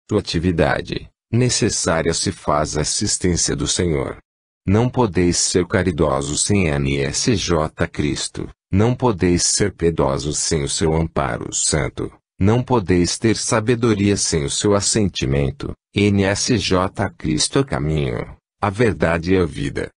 Tua atividade, necessária se faz a assistência do Senhor. Não podeis ser caridosos sem NSJ Cristo, não podeis ser piedosos sem o seu amparo santo, não podeis ter sabedoria sem o seu assentimento. NSJ Cristo é o caminho, a verdade e a vida.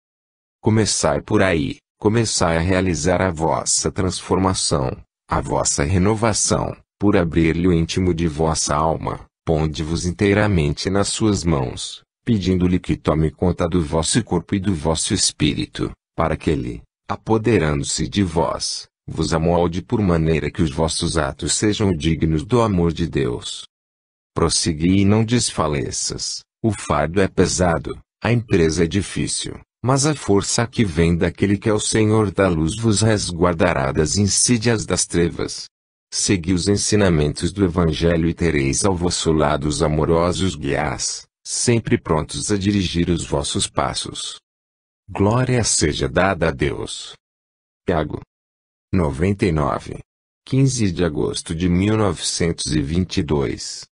Começai por aí, começai a realizar a vossa transformação, a vossa renovação, por abrir-lhe o íntimo de vossa alma, ponde-vos inteiramente nas suas mãos, pedindo-lhe que tome conta do vosso corpo e do vosso espírito, para que ele, apoderando-se de vós, vos amolde por maneira que os vossos atos sejam dignos do amor de Deus. Prossegui e não desfaleças, o fardo é pesado, a empresa é difícil, mas a força que vem daquele que é o Senhor da luz vos resguardará das insídias das trevas. Segui os ensinamentos do Evangelho e tereis ao vosso lado os amorosos guias, sempre prontos a dirigir os vossos passos. Glória seja dada a Deus. Tiago 99. 15 de agosto de 1922.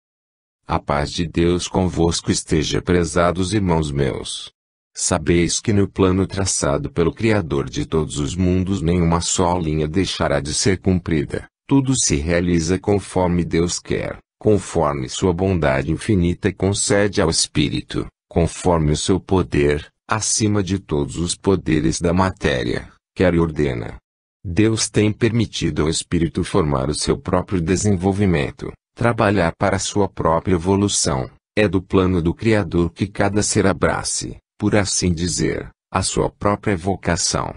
A paz de Deus convosco esteja, prezados irmãos meus. Sabeis que no plano traçado pelo Criador de todos os mundos nenhuma só linha deixará de ser cumprida, tudo se realiza conforme Deus quer, conforme sua bondade infinita concede ao Espírito, conforme o seu poder, acima de todos os poderes da matéria, quer e ordena. Deus tem permitido ao Espírito formar o seu próprio desenvolvimento, trabalhar para a sua própria evolução. É do plano do Criador que cada ser abrace, por assim dizer, a sua própria vocação.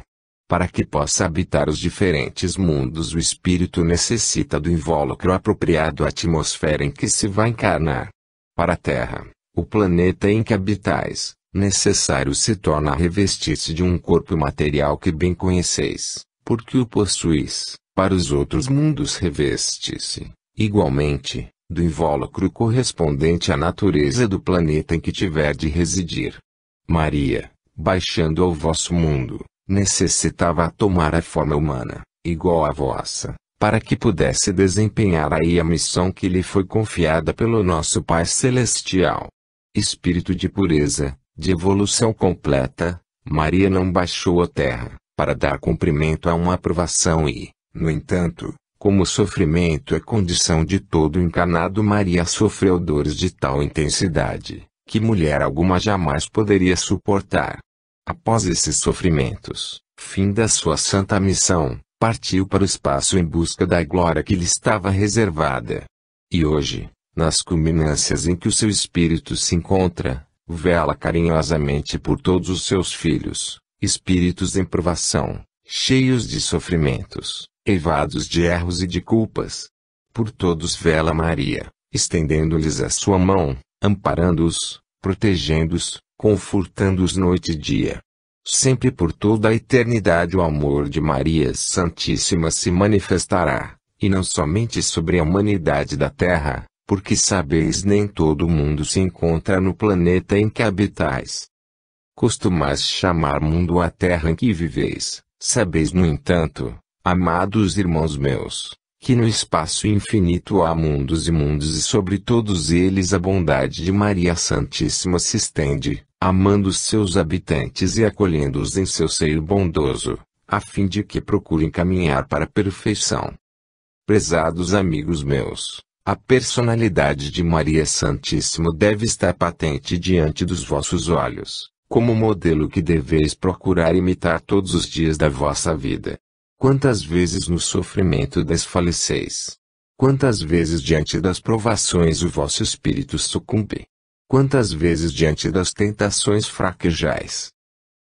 Para que possa habitar os diferentes mundos, o Espírito necessita do invólucro apropriado à atmosfera em que se vai encarnar. Para a Terra, o planeta em que habitais, necessário se torna revestir-se de um corpo material que bem conheceis, porque o possuís. Para os outros mundos reveste-se, igualmente, do invólucro correspondente à natureza do planeta em que tiver de residir. Maria, baixando ao vosso mundo, necessitava tomar a forma humana, igual à vossa, para que pudesse desempenhar aí a missão que lhe foi confiada pelo nosso Pai Celestial. Espírito de pureza, de evolução completa, Maria não baixou à terra, para dar cumprimento a uma aprovação e, no entanto, como o sofrimento é condição de todo encarnado, Maria sofreu dores de tal intensidade, que mulher alguma jamais poderia suportar. Após esses sofrimentos, fim da sua santa missão, partiu para o espaço em busca da glória que lhe estava reservada. E hoje, nas culminâncias em que o seu espírito se encontra, vela carinhosamente por todos os seus filhos, espíritos em provação, cheios de sofrimentos, eivados de erros e de culpas. Por todos vela Maria, estendendo-lhes a sua mão, amparando-os, protegendo-os, confortando-os noite e dia. Sempre por toda a eternidade o amor de Maria Santíssima se manifestará, e não somente sobre a humanidade da Terra, porque sabeis nem todo mundo se encontra no planeta em que habitais. Costumais chamar mundo a terra em que viveis, sabeis no entanto, amados irmãos meus, que no espaço infinito há mundos e mundos e sobre todos eles a bondade de Maria Santíssima se estende, amando os seus habitantes e acolhendo-os em seu seio bondoso, a fim de que procurem caminhar para a perfeição. Prezados amigos meus, a personalidade de Maria Santíssima deve estar patente diante dos vossos olhos, como modelo que deveis procurar imitar todos os dias da vossa vida. Quantas vezes no sofrimento desfaleceis? Quantas vezes diante das provações o vosso espírito sucumbe? Quantas vezes diante das tentações fraquejais?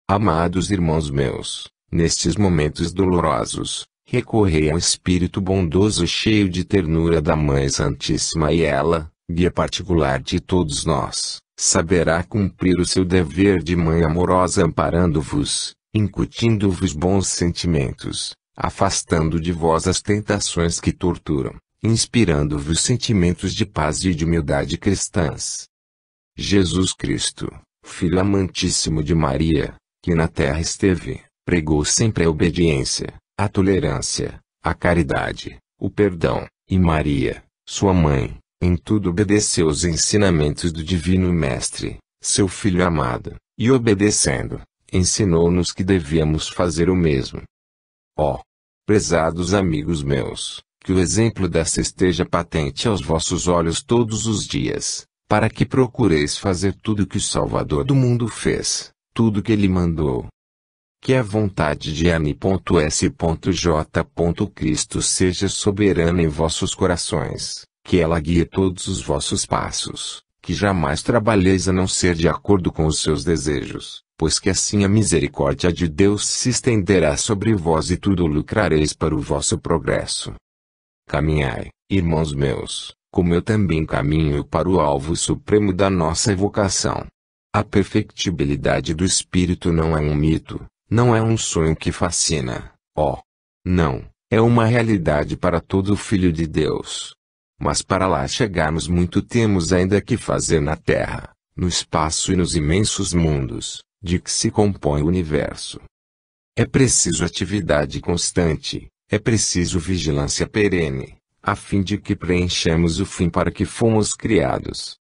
Amados irmãos meus, nestes momentos dolorosos, recorrei ao Espírito bondoso cheio de ternura da Mãe Santíssima e ela, guia particular de todos nós, saberá cumprir o seu dever de mãe amorosa amparando-vos, incutindo-vos bons sentimentos, afastando de vós as tentações que torturam, inspirando-vos sentimentos de paz e de humildade cristãs. Jesus Cristo, Filho amantíssimo de Maria, que na terra esteve, pregou sempre a obediência, a tolerância, a caridade, o perdão, e Maria, sua mãe, Em tudo obedeceu os ensinamentos do Divino Mestre, seu Filho amado, e obedecendo, ensinou-nos que devíamos fazer o mesmo. Ó, prezados amigos meus, que o exemplo dessa esteja patente aos vossos olhos todos os dias, para que procureis fazer tudo o que o Salvador do mundo fez, tudo que ele mandou. Que a vontade de N.S.J. Cristo seja soberana em vossos corações, que ela guie todos os vossos passos, que jamais trabalheis a não ser de acordo com os seus desejos, pois que assim a misericórdia de Deus se estenderá sobre vós e tudo lucrareis para o vosso progresso. Caminhai, irmãos meus, como eu também caminho para o alvo supremo da nossa vocação. A perfectibilidade do Espírito não é um mito, não é um sonho que fascina, não, é uma realidade para todo filho de Deus. Mas para lá chegarmos muito temos ainda que fazer na Terra, no espaço e nos imensos mundos, de que se compõe o universo. É preciso atividade constante, é preciso vigilância perene, a fim de que preenchamos o fim para que fomos criados.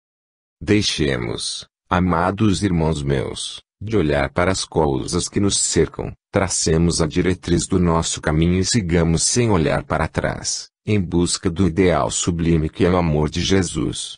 Deixemos, amados irmãos meus, de olhar para as coisas que nos cercam, tracemos a diretriz do nosso caminho e sigamos sem olhar para trás, em busca do ideal sublime que é o amor de Jesus.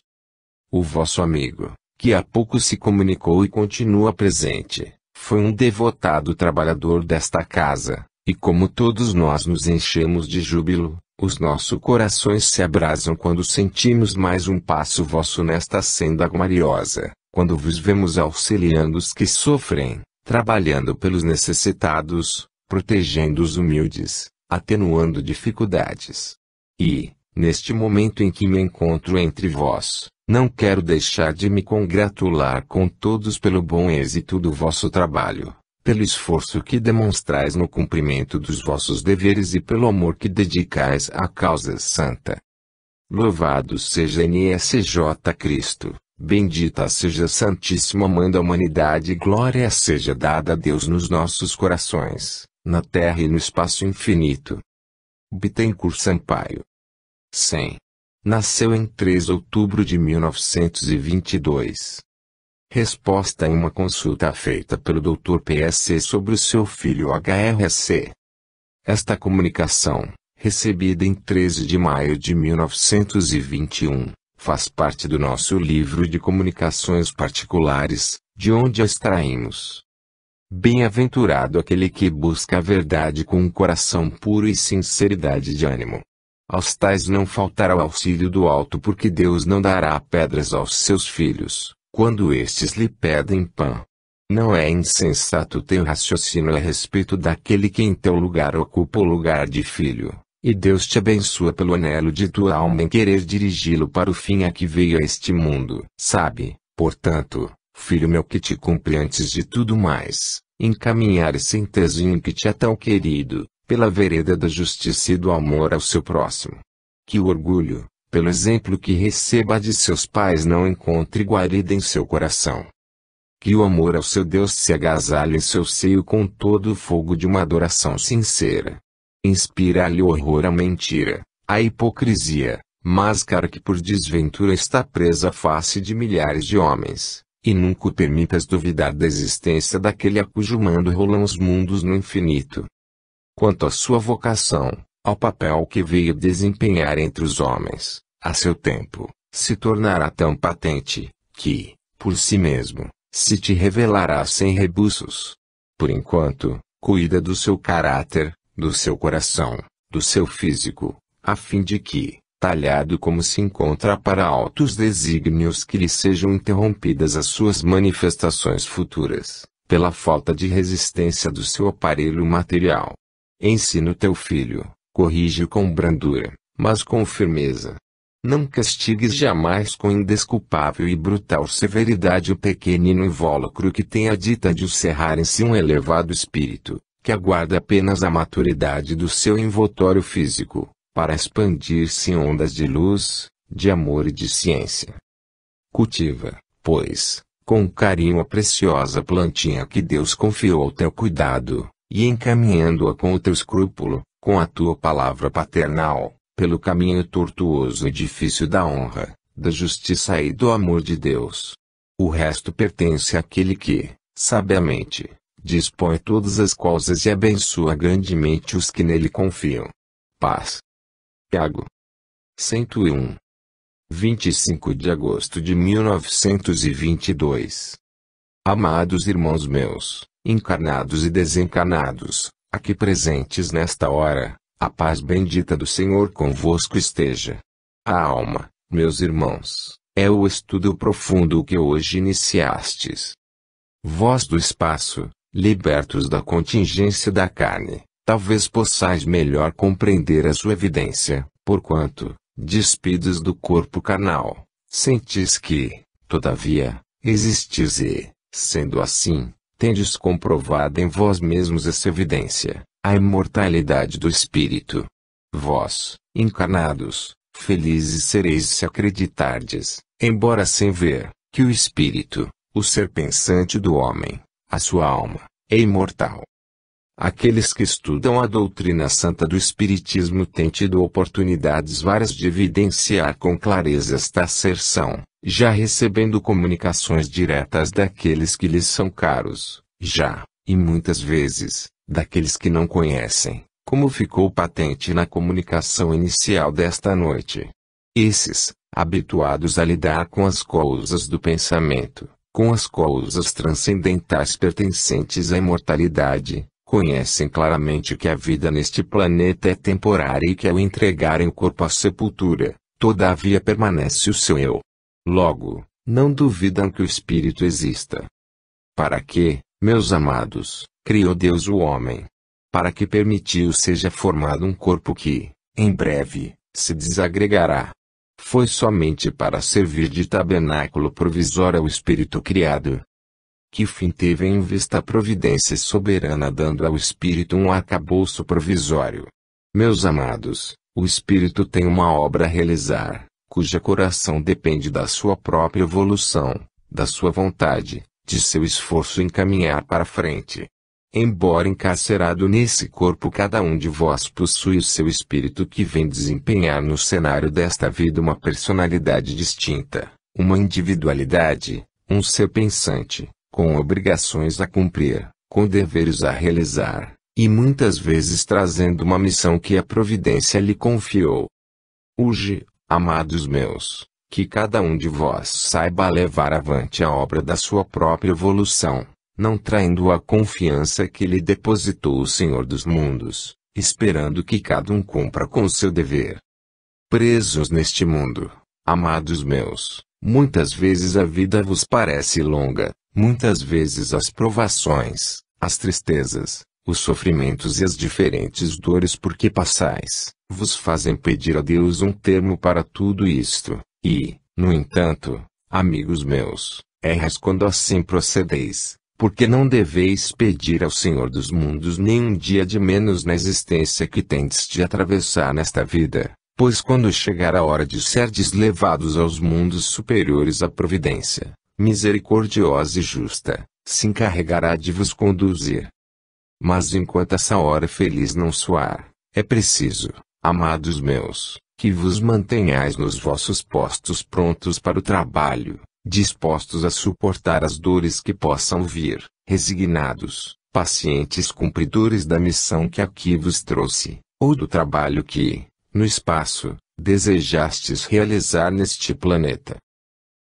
O vosso amigo, que há pouco se comunicou e continua presente, foi um devotado trabalhador desta casa, e como todos nós nos enchemos de júbilo, os nossos corações se abrasam quando sentimos mais um passo vosso nesta senda gloriosa, quando vos vemos auxiliando os que sofrem, trabalhando pelos necessitados, protegendo os humildes, atenuando dificuldades. E, neste momento em que me encontro entre vós, não quero deixar de me congratular com todos pelo bom êxito do vosso trabalho, pelo esforço que demonstrais no cumprimento dos vossos deveres e pelo amor que dedicais à causa santa. Louvado seja N.S.J. Cristo, bendita seja a Santíssima Mãe da Humanidade e glória seja dada a Deus nos nossos corações, na terra e no espaço infinito. Bittencourt Sampaio. 100. Nasceu em 3 de outubro de 1922. Resposta em uma consulta feita pelo Dr. P.S. sobre o seu filho H.R.C. Esta comunicação, recebida em 13 de maio de 1921, faz parte do nosso livro de comunicações particulares, de onde a extraímos. Bem-aventurado aquele que busca a verdade com um coração puro e sinceridade de ânimo. Aos tais não faltará o auxílio do alto, porque Deus não dará pedras aos seus filhos, quando estes lhe pedem pão. Não é insensato teu raciocínio a respeito daquele que em teu lugar ocupa o lugar de filho, e Deus te abençoa pelo anelo de tua alma em querer dirigi-lo para o fim a que veio a este mundo. Sabe, portanto, filho meu, que te cumpre antes de tudo mais, encaminhar esse entezinho que te é tão querido, pela vereda da justiça e do amor ao seu próximo. Que o orgulho, pelo exemplo que receba de seus pais, não encontre guarida em seu coração. Que o amor ao seu Deus se agasalhe em seu seio com todo o fogo de uma adoração sincera. Inspira-lhe horror à mentira, à hipocrisia, máscara que por desventura está presa à face de milhares de homens, e nunca o permitas duvidar da existência daquele a cujo mando rolam os mundos no infinito. Quanto à sua vocação, ao papel que veio desempenhar entre os homens, a seu tempo, se tornará tão patente, que, por si mesmo, se te revelará sem rebuços. Por enquanto, cuida do seu caráter, do seu coração, do seu físico, a fim de que, talhado como se encontra para altos desígnios, que lhe sejam interrompidas as suas manifestações futuras, pela falta de resistência do seu aparelho material. Ensina o teu filho, corrige-o com brandura, mas com firmeza. Não castigues jamais com indesculpável e brutal severidade o pequenino invólucro que tem a dita de o cerrar em si um elevado espírito, que aguarda apenas a maturidade do seu envoltório físico, para expandir-se em ondas de luz, de amor e de ciência. Cultiva, pois, com carinho a preciosa plantinha que Deus confiou ao teu cuidado, e encaminhando-a com o teu escrúpulo, com a tua palavra paternal, pelo caminho tortuoso e difícil da honra, da justiça e do amor de Deus. O resto pertence àquele que, sabiamente, dispõe todas as coisas e abençoa grandemente os que nele confiam. Paz. Tiago 101. 25 de agosto de 1922. Amados irmãos meus, encarnados e desencarnados, aqui presentes nesta hora, a paz bendita do Senhor convosco esteja. A alma, meus irmãos, é o estudo profundo que hoje iniciastes. Vós do espaço, libertos da contingência da carne, talvez possais melhor compreender a sua evidência, porquanto, despidos do corpo carnal, sentis que, todavia, existis e, sendo assim, tendes comprovado em vós mesmos essa evidência, a imortalidade do espírito. Vós, encarnados, felizes sereis se acreditardes, embora sem ver, que o espírito, o ser pensante do homem, a sua alma, é imortal. Aqueles que estudam a doutrina santa do Espiritismo têm tido oportunidades várias de evidenciar com clareza esta asserção, já recebendo comunicações diretas daqueles que lhes são caros, já, e muitas vezes, daqueles que não conhecem, como ficou patente na comunicação inicial desta noite. Esses, habituados a lidar com as coisas do pensamento, com as coisas transcendentais pertencentes à imortalidade, conhecem claramente que a vida neste planeta é temporária e que ao entregarem o corpo à sepultura, todavia permanece o seu eu. Logo, não duvidam que o espírito exista. Para que, meus amados, criou Deus o homem? Para que permitiu seja formado um corpo que, em breve, se desagregará. Foi somente para servir de tabernáculo provisório ao espírito criado. Que fim teve em vista a providência soberana dando ao espírito um arcabouço provisório? Meus amados, o espírito tem uma obra a realizar, cuja coração depende da sua própria evolução, da sua vontade, de seu esforço em caminhar para frente. Embora encarcerado nesse corpo, cada um de vós possui o seu espírito que vem desempenhar no cenário desta vida uma personalidade distinta, uma individualidade, um ser pensante, com obrigações a cumprir, com deveres a realizar, e muitas vezes trazendo uma missão que a providência lhe confiou. Urge, amados meus, que cada um de vós saiba levar avante a obra da sua própria evolução, não traindo a confiança que lhe depositou o Senhor dos mundos, esperando que cada um cumpra com o seu dever. Presos neste mundo, amados meus, muitas vezes a vida vos parece longa, muitas vezes as provações, as tristezas, os sofrimentos e as diferentes dores por que passais, vos fazem pedir a Deus um termo para tudo isto, e, no entanto, amigos meus, errais quando assim procedeis, porque não deveis pedir ao Senhor dos mundos nem um dia de menos na existência que tendes de atravessar nesta vida, pois quando chegar a hora de serdes levados aos mundos superiores a providência, misericordiosa e justa, se encarregará de vos conduzir. Mas enquanto essa hora feliz não soar, é preciso, amados meus, que vos mantenhais nos vossos postos prontos para o trabalho, dispostos a suportar as dores que possam vir, resignados, pacientes cumpridores da missão que aqui vos trouxe, ou do trabalho que, no espaço, desejastes realizar neste planeta.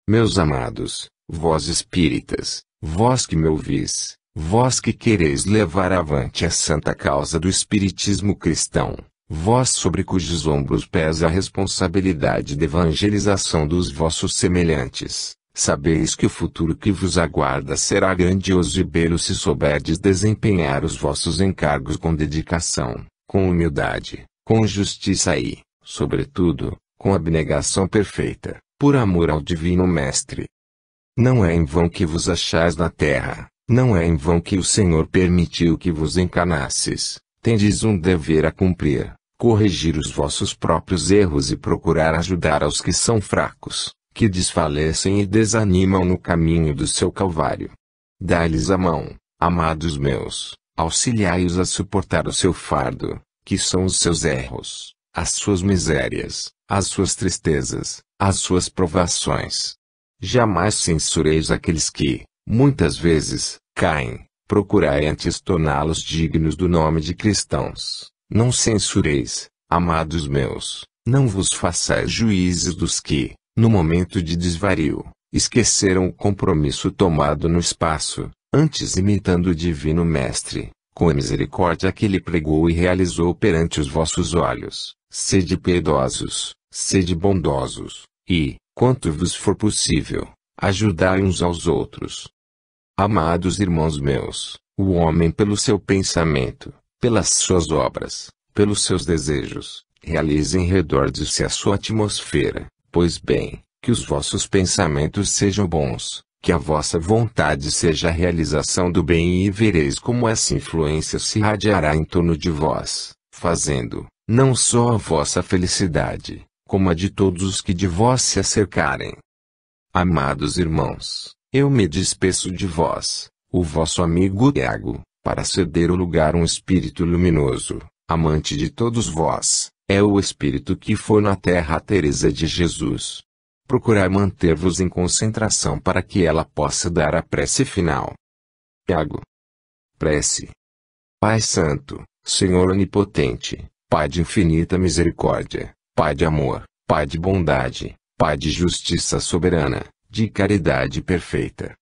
Meus amados, vós espíritas, vós que me ouvis, vós que quereis levar avante a santa causa do espiritismo cristão, vós sobre cujos ombros pesa a responsabilidade de evangelização dos vossos semelhantes, sabeis que o futuro que vos aguarda será grandioso e belo se souberdes desempenhar os vossos encargos com dedicação, com humildade, com justiça e, sobretudo, com abnegação perfeita, por amor ao Divino Mestre. Não é em vão que vos achais na terra, não é em vão que o Senhor permitiu que vos encarnasses, tendes um dever a cumprir, corrigir os vossos próprios erros e procurar ajudar aos que são fracos, que desfalecem e desanimam no caminho do seu calvário. Dai-lhes a mão, amados meus, auxiliai-os a suportar o seu fardo, que são os seus erros, as suas misérias, as suas tristezas, as suas provações. Jamais censureis aqueles que, muitas vezes, caem. Procurai antes torná-los dignos do nome de cristãos. Não censureis, amados meus, não vos façais juízes dos que, no momento de desvario, esqueceram o compromisso tomado no espaço, antes imitando o Divino Mestre, com a misericórdia que ele pregou e realizou perante os vossos olhos, sede piedosos, sede bondosos, e, quanto vos for possível, ajudai uns aos outros. Amados irmãos meus, o homem pelo seu pensamento, pelas suas obras, pelos seus desejos, realiza em redor de si a sua atmosfera. Pois bem, que os vossos pensamentos sejam bons, que a vossa vontade seja a realização do bem e vereis como essa influência se irradiará em torno de vós, fazendo, não só a vossa felicidade, como a de todos os que de vós se acercarem. Amados irmãos, eu me despeço de vós, o vosso amigo Tiago, para ceder o lugar a um espírito luminoso, amante de todos vós, é o espírito que foi na terra a Teresa de Jesus. Procurai manter-vos em concentração para que ela possa dar a prece final. Tiago. Prece. Pai Santo, Senhor Onipotente, Pai de infinita misericórdia, Pai de amor, Pai de bondade, Pai de justiça soberana, de caridade perfeita.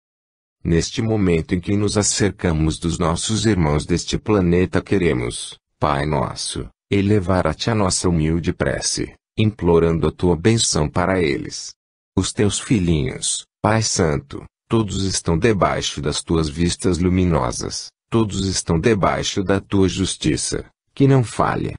Neste momento em que nos acercamos dos nossos irmãos deste planeta queremos, Pai nosso, elevar a Ti a nossa humilde prece, implorando a Tua bênção para eles. Os Teus filhinhos, Pai Santo, todos estão debaixo das Tuas vistas luminosas, todos estão debaixo da Tua justiça, que não falha.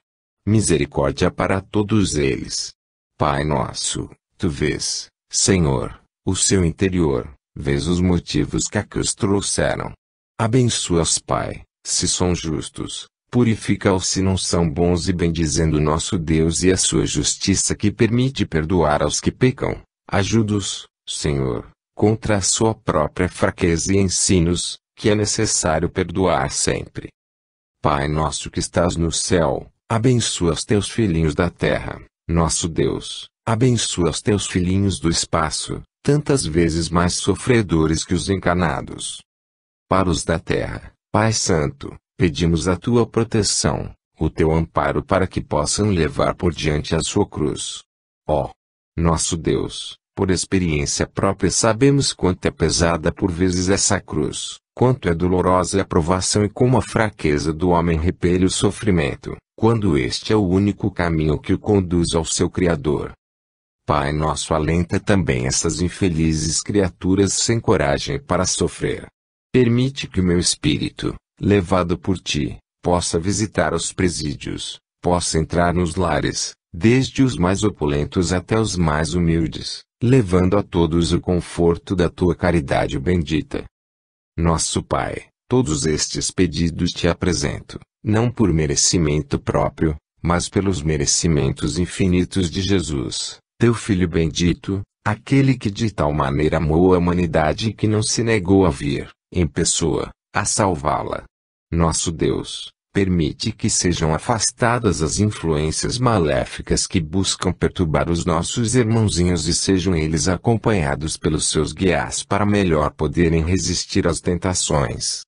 Misericórdia para todos eles. Pai nosso, Tu vês, Senhor, o seu interior, vês os motivos que os trouxeram. Abençoa-os, Pai, se são justos, purifica-os se não são bons e bendizendo nosso Deus e a sua justiça que permite perdoar aos que pecam, ajuda-os, Senhor, contra a sua própria fraqueza e ensina-os, que é necessário perdoar sempre. Pai nosso que estás no céu, abençoa os teus filhinhos da terra, nosso Deus, abençoa os teus filhinhos do espaço, tantas vezes mais sofredores que os encanados. Para os da terra, Pai Santo, pedimos a tua proteção, o teu amparo para que possam levar por diante a sua cruz. Ó nosso Deus, por experiência própria sabemos quanto é pesada por vezes essa cruz, quanto é dolorosa a provação e como a fraqueza do homem repele o sofrimento, quando este é o único caminho que o conduz ao seu Criador. Pai nosso, alenta também essas infelizes criaturas sem coragem para sofrer. Permite que o meu espírito, levado por Ti, possa visitar os presídios, possa entrar nos lares, desde os mais opulentos até os mais humildes, levando a todos o conforto da Tua caridade bendita. Nosso Pai, todos estes pedidos Te apresento, não por merecimento próprio, mas pelos merecimentos infinitos de Jesus, Teu Filho bendito, aquele que de tal maneira amou a humanidade e que não se negou a vir, em pessoa, a salvá-la. Nosso Deus, permite que sejam afastadas as influências maléficas que buscam perturbar os nossos irmãozinhos e sejam eles acompanhados pelos seus guias para melhor poderem resistir às tentações.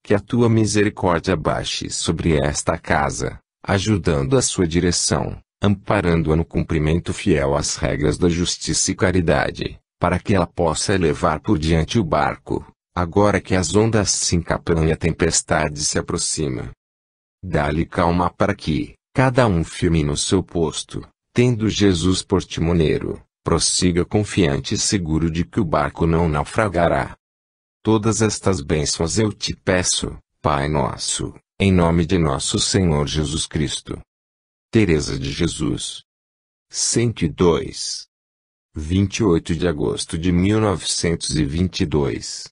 Que a Tua misericórdia baixe sobre esta casa, ajudando a sua direção, amparando-a no cumprimento fiel às regras da justiça e caridade, para que ela possa levar por diante o barco, agora que as ondas se encapam e a tempestade se aproxima. Dá-lhe calma para que, cada um firme no seu posto, tendo Jesus por timoneiro, prossiga confiante e seguro de que o barco não naufragará. Todas estas bênçãos eu te peço, Pai nosso, em nome de nosso Senhor Jesus Cristo. Teresa de Jesus. 102. 28 de agosto de 1922.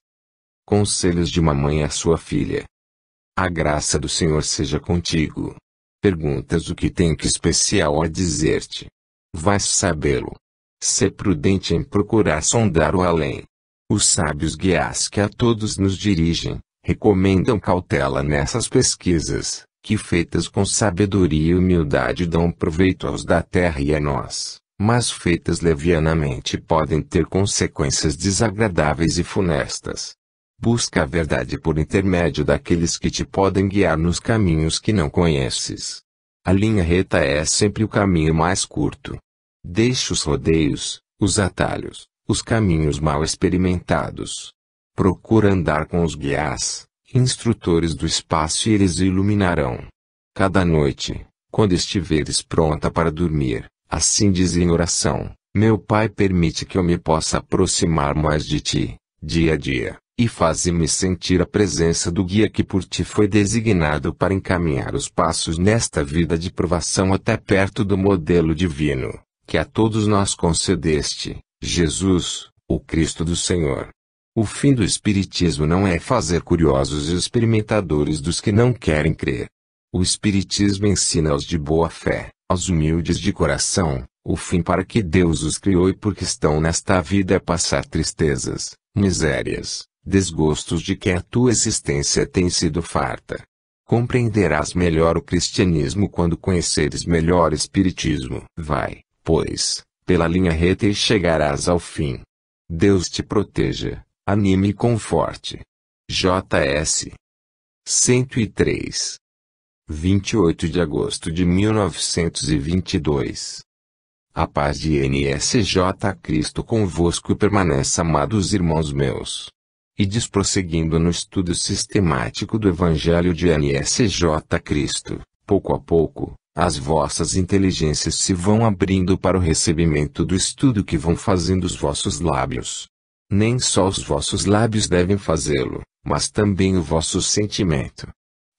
Conselhos de uma mãe à sua filha. A graça do Senhor seja contigo. Perguntas o que tem que especial a dizer-te. Vais sabê-lo. Sê prudente em procurar sondar o além. Os sábios guias que a todos nos dirigem, recomendam cautela nessas pesquisas, que feitas com sabedoria e humildade dão proveito aos da terra e a nós, mas feitas levianamente podem ter consequências desagradáveis e funestas. Busca a verdade por intermédio daqueles que te podem guiar nos caminhos que não conheces. A linha reta é sempre o caminho mais curto. Deixe os rodeios, os atalhos, os caminhos mal experimentados. Procura andar com os guias, instrutores do espaço, e eles o iluminarão. Cada noite, quando estiveres pronta para dormir, assim diz em oração: meu Pai, permite que eu me possa aproximar mais de ti, dia a dia, e faze-me sentir a presença do guia que por ti foi designado para encaminhar os passos nesta vida de provação até perto do modelo divino, que a todos nós concedeste, Jesus, o Cristo do Senhor. O fim do Espiritismo não é fazer curiosos e experimentadores dos que não querem crer. O Espiritismo ensina aos de boa fé, aos humildes de coração, o fim para que Deus os criou e porque estão nesta vida é passar tristezas, misérias, desgostos de que a tua existência tem sido farta. Compreenderás melhor o cristianismo quando conheceres melhor o Espiritismo. Vai, pois, pela linha reta e chegarás ao fim. Deus te proteja, anime e conforte. J.S. 103. 28 de agosto de 1922. A paz de NSJ Cristo convosco permaneça, amados irmãos meus. Ides prosseguindo no estudo sistemático do Evangelho de NSJ Cristo, pouco a pouco, as vossas inteligências se vão abrindo para o recebimento do estudo que vão fazendo os vossos lábios. Nem só os vossos lábios devem fazê-lo, mas também o vosso sentimento.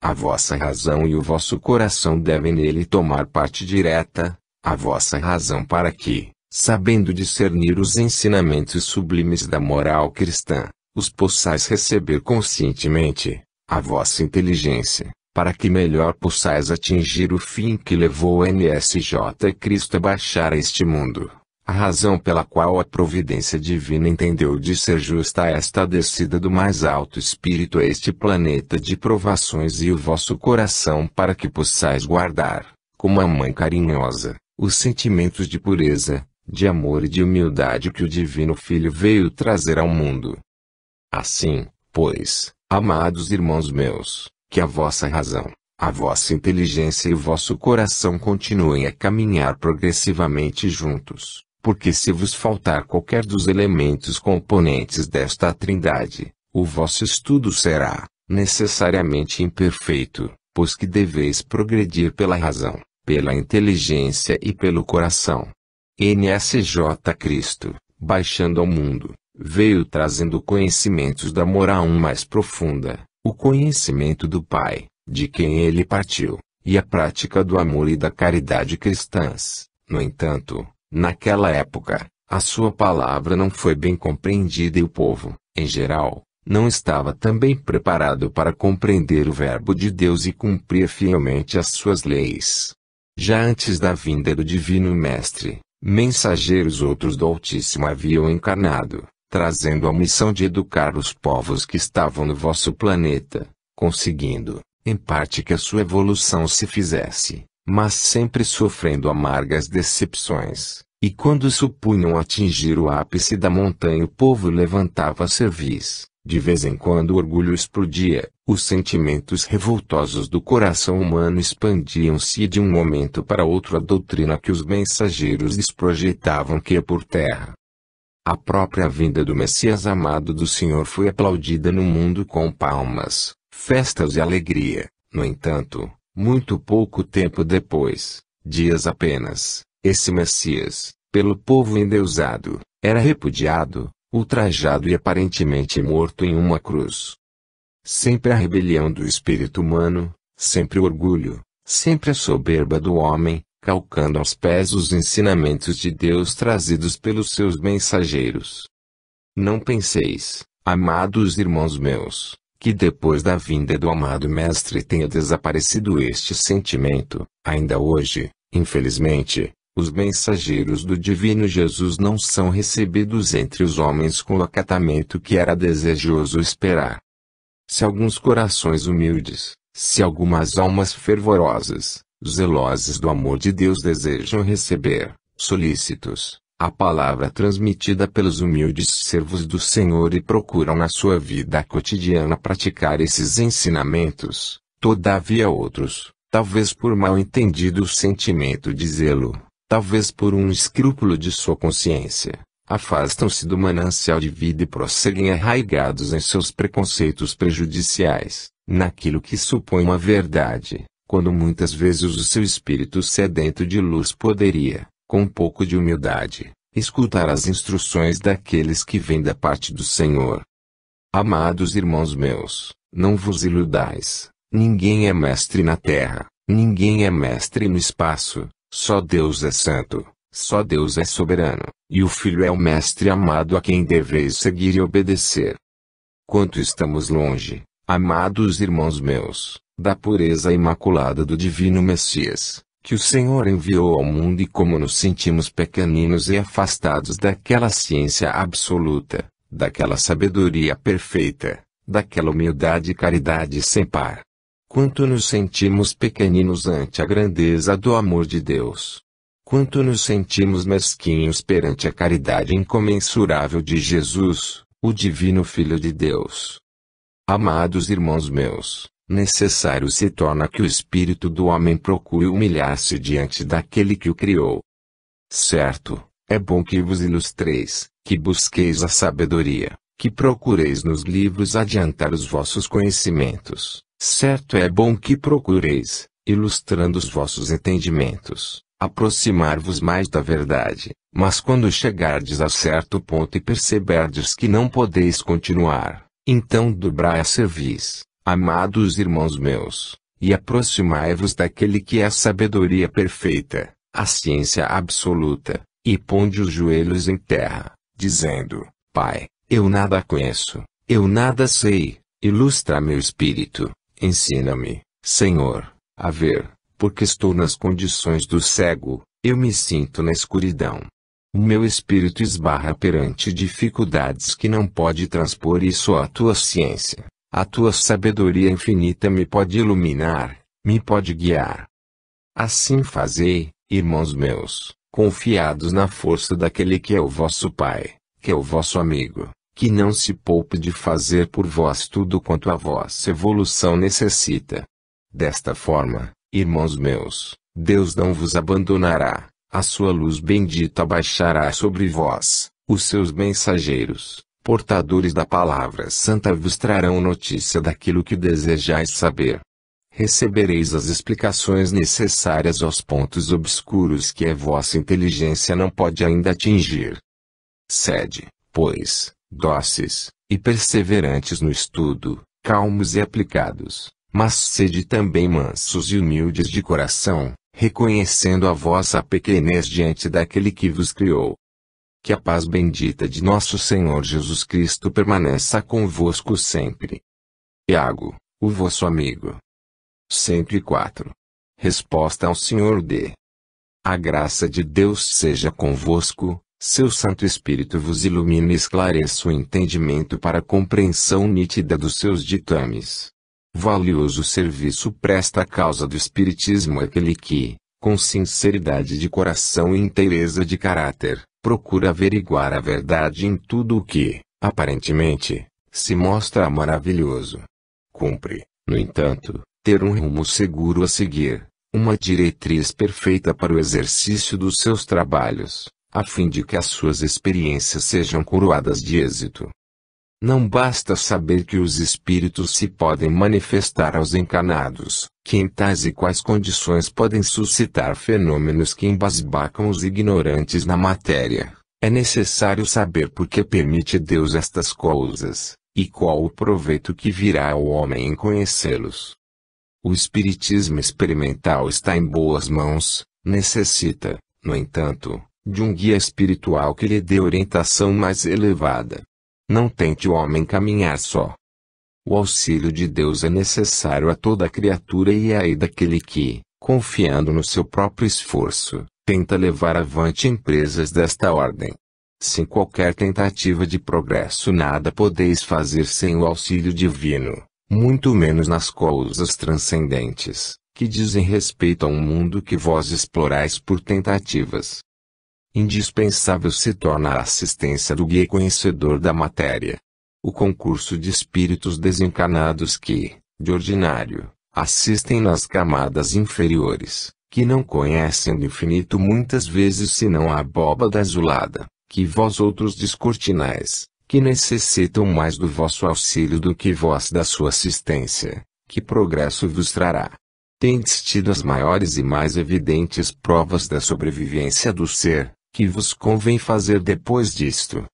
A vossa razão e o vosso coração devem nele tomar parte direta, a vossa razão para que, sabendo discernir os ensinamentos sublimes da moral cristã, os possais receber conscientemente, a vossa inteligência, para que melhor possais atingir o fim que levou o NSJ Cristo a baixar a este mundo. A razão pela qual a providência divina entendeu de ser justa esta descida do mais alto espírito a este planeta de provações e o vosso coração para que possais guardar, como a mãe carinhosa, os sentimentos de pureza, de amor e de humildade que o Divino Filho veio trazer ao mundo. Assim, pois, amados irmãos meus, que a vossa razão, a vossa inteligência e o vosso coração continuem a caminhar progressivamente juntos. Porque se vos faltar qualquer dos elementos componentes desta trindade, o vosso estudo será, necessariamente imperfeito, pois que deveis progredir pela razão, pela inteligência e pelo coração. NSJ Cristo, baixando ao mundo, veio trazendo conhecimentos da moral mais profunda, o conhecimento do Pai, de quem ele partiu, e a prática do amor e da caridade cristãs. No entanto, naquela época, a sua palavra não foi bem compreendida e o povo, em geral, não estava também preparado para compreender o Verbo de Deus e cumprir fielmente as suas leis. Já antes da vinda do Divino Mestre, mensageiros outros do Altíssimo haviam encarnado, trazendo a missão de educar os povos que estavam no vosso planeta, conseguindo, em parte, que a sua evolução se fizesse, mas sempre sofrendo amargas decepções, e quando supunham atingir o ápice da montanha o povo levantava cerviz, de vez em quando o orgulho explodia, os sentimentos revoltosos do coração humano expandiam-se e de um momento para outro a doutrina que os mensageiros lhes projetavam caía por terra. A própria vinda do Messias amado do Senhor foi aplaudida no mundo com palmas, festas e alegria. No entanto, muito pouco tempo depois, dias apenas, esse Messias, pelo povo endeusado, era repudiado, ultrajado e aparentemente morto em uma cruz. Sempre a rebelião do espírito humano, sempre o orgulho, sempre a soberba do homem, calcando aos pés os ensinamentos de Deus trazidos pelos seus mensageiros. Não penseis, amados irmãos meus, que depois da vinda do amado Mestre tenha desaparecido este sentimento. Ainda hoje, infelizmente, os mensageiros do Divino Jesus não são recebidos entre os homens com o acatamento que era desejoso esperar. Se alguns corações humildes, se algumas almas fervorosas, zelosas do amor de Deus desejam receber, solícitos, a palavra transmitida pelos humildes servos do Senhor e procuram na sua vida cotidiana praticar esses ensinamentos. Todavia outros, talvez por mal entendido sentimento de zelo, talvez por um escrúpulo de sua consciência, afastam-se do manancial de vida e prosseguem arraigados em seus preconceitos prejudiciais, naquilo que supõe uma verdade, quando muitas vezes o seu espírito sedento de luz poderia, com um pouco de humildade, escutar as instruções daqueles que vêm da parte do Senhor. Amados irmãos meus, não vos iludais, ninguém é mestre na terra, ninguém é mestre no espaço, só Deus é santo, só Deus é soberano, e o Filho é o mestre amado a quem deveis seguir e obedecer. Quanto estamos longe, amados irmãos meus, da pureza imaculada do divino Messias, que o Senhor enviou ao mundo, e como nos sentimos pequeninos e afastados daquela ciência absoluta, daquela sabedoria perfeita, daquela humildade e caridade sem par. Quanto nos sentimos pequeninos ante a grandeza do amor de Deus. Quanto nos sentimos mesquinhos perante a caridade incomensurável de Jesus, o divino Filho de Deus. Amados irmãos meus, necessário se torna que o espírito do homem procure humilhar-se diante daquele que o criou. Certo, é bom que vos ilustreis, que busqueis a sabedoria, que procureis nos livros adiantar os vossos conhecimentos. Certo, é bom que procureis, ilustrando os vossos entendimentos, aproximar-vos mais da verdade, mas quando chegardes a certo ponto e perceberdes que não podeis continuar, então dobrai a cerviz, amados irmãos meus, e aproximai-vos daquele que é a sabedoria perfeita, a ciência absoluta, e ponde os joelhos em terra, dizendo: Pai, eu nada conheço, eu nada sei, ilustra meu espírito, ensina-me, Senhor, a ver, porque estou nas condições do cego, eu me sinto na escuridão. O meu espírito esbarra perante dificuldades que não pode transpor, e só a tua ciência, a tua sabedoria infinita me pode iluminar, me pode guiar. Assim fazei, irmãos meus, confiados na força daquele que é o vosso Pai, que é o vosso amigo, que não se poupe de fazer por vós tudo quanto a vossa evolução necessita. Desta forma, irmãos meus, Deus não vos abandonará, a sua luz bendita baixará sobre vós, os seus mensageiros, portadores da palavra santa, vos trarão notícia daquilo que desejais saber. Recebereis as explicações necessárias aos pontos obscuros que a vossa inteligência não pode ainda atingir. Sede, pois, dóceis, e perseverantes no estudo, calmos e aplicados, mas sede também mansos e humildes de coração, reconhecendo a vossa pequenez diante daquele que vos criou. Que a paz bendita de nosso Senhor Jesus Cristo permaneça convosco sempre. Iago, o vosso amigo. 104. Resposta ao Senhor D. A graça de Deus seja convosco. Seu Santo Espírito vos ilumine e esclareça o entendimento para a compreensão nítida dos seus ditames. Valioso serviço presta à causa do Espiritismo aquele que, com sinceridade de coração e inteireza de caráter, procura averiguar a verdade em tudo o que, aparentemente, se mostra maravilhoso. Cumpre, no entanto, ter um rumo seguro a seguir, uma diretriz perfeita para o exercício dos seus trabalhos, a fim de que as suas experiências sejam coroadas de êxito. Não basta saber que os espíritos se podem manifestar aos encarnados, que em tais e quais condições podem suscitar fenômenos que embasbacam os ignorantes na matéria. É necessário saber por que permite Deus estas coisas, e qual o proveito que virá ao homem em conhecê-los. O espiritismo experimental está em boas mãos, necessita, no entanto, de um guia espiritual que lhe dê orientação mais elevada. Não tente o homem caminhar só. O auxílio de Deus é necessário a toda criatura, e é aí daquele que, confiando no seu próprio esforço, tenta levar avante empresas desta ordem. Sem qualquer tentativa de progresso nada podeis fazer sem o auxílio divino, muito menos nas coisas transcendentes, que dizem respeito a um mundo que vós explorais por tentativas. Indispensável se torna a assistência do guia conhecedor da matéria. O concurso de espíritos desencarnados que, de ordinário, assistem nas camadas inferiores, que não conhecem do infinito muitas vezes senão a abóbada azulada, que vós outros descortinais, que necessitam mais do vosso auxílio do que vós da sua assistência, que progresso vos trará. Tendes tido as maiores e mais evidentes provas da sobrevivência do ser, que vos convém fazer depois disto?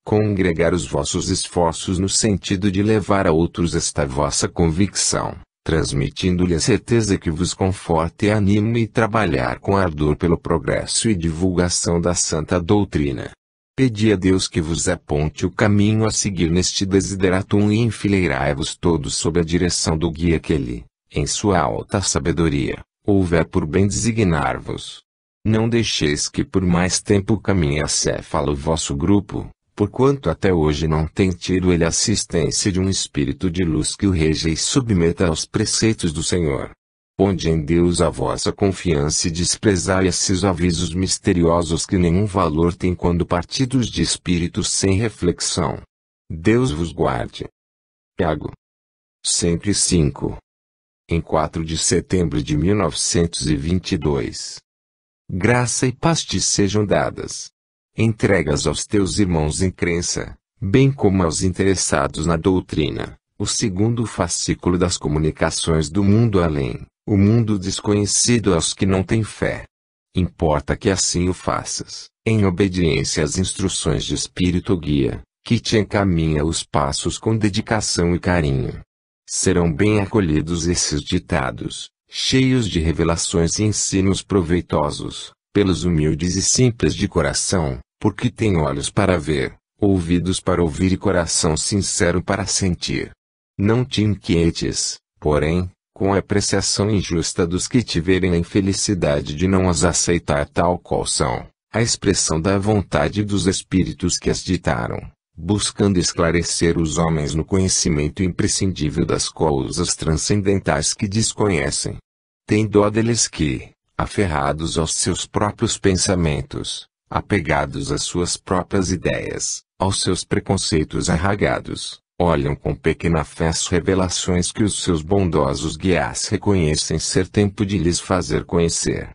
Congregar os vossos esforços no sentido de levar a outros esta vossa convicção, transmitindo-lhe a certeza que vos conforte e anime e trabalhar com ardor pelo progresso e divulgação da santa doutrina. Pedi a Deus que vos aponte o caminho a seguir neste desideratum e enfileirai-vos todos sob a direção do guia que ele, em sua alta sabedoria, houver por bem designar-vos. Não deixeis que por mais tempo caminhe acéfalo o vosso grupo, porquanto até hoje não tem tido ele assistência de um espírito de luz que o reja e submeta aos preceitos do Senhor. Ponde em Deus a vossa confiança e desprezai esses avisos misteriosos que nenhum valor têm quando partidos de espíritos sem reflexão. Deus vos guarde. Tiago 105. Em 4 de setembro de 1922. Graça e paz te sejam dadas. Entregas aos teus irmãos em crença, bem como aos interessados na doutrina, o segundo fascículo das comunicações do mundo além, o mundo desconhecido aos que não têm fé. Importa que assim o faças, em obediência às instruções de Espírito Guia, que te encaminha os passos com dedicação e carinho. Serão bem acolhidos esses ditados, cheios de revelações e ensinos proveitosos, pelos humildes e simples de coração, porque têm olhos para ver, ouvidos para ouvir e coração sincero para sentir. Não te inquietes, porém, com a apreciação injusta dos que tiverem a infelicidade de não as aceitar tal qual são, a expressão da vontade dos espíritos que as ditaram, buscando esclarecer os homens no conhecimento imprescindível das coisas transcendentais que desconhecem. Tem dó deles que, aferrados aos seus próprios pensamentos, apegados às suas próprias ideias, aos seus preconceitos arraigados, olham com pequena fé as revelações que os seus bondosos guias reconhecem ser tempo de lhes fazer conhecer.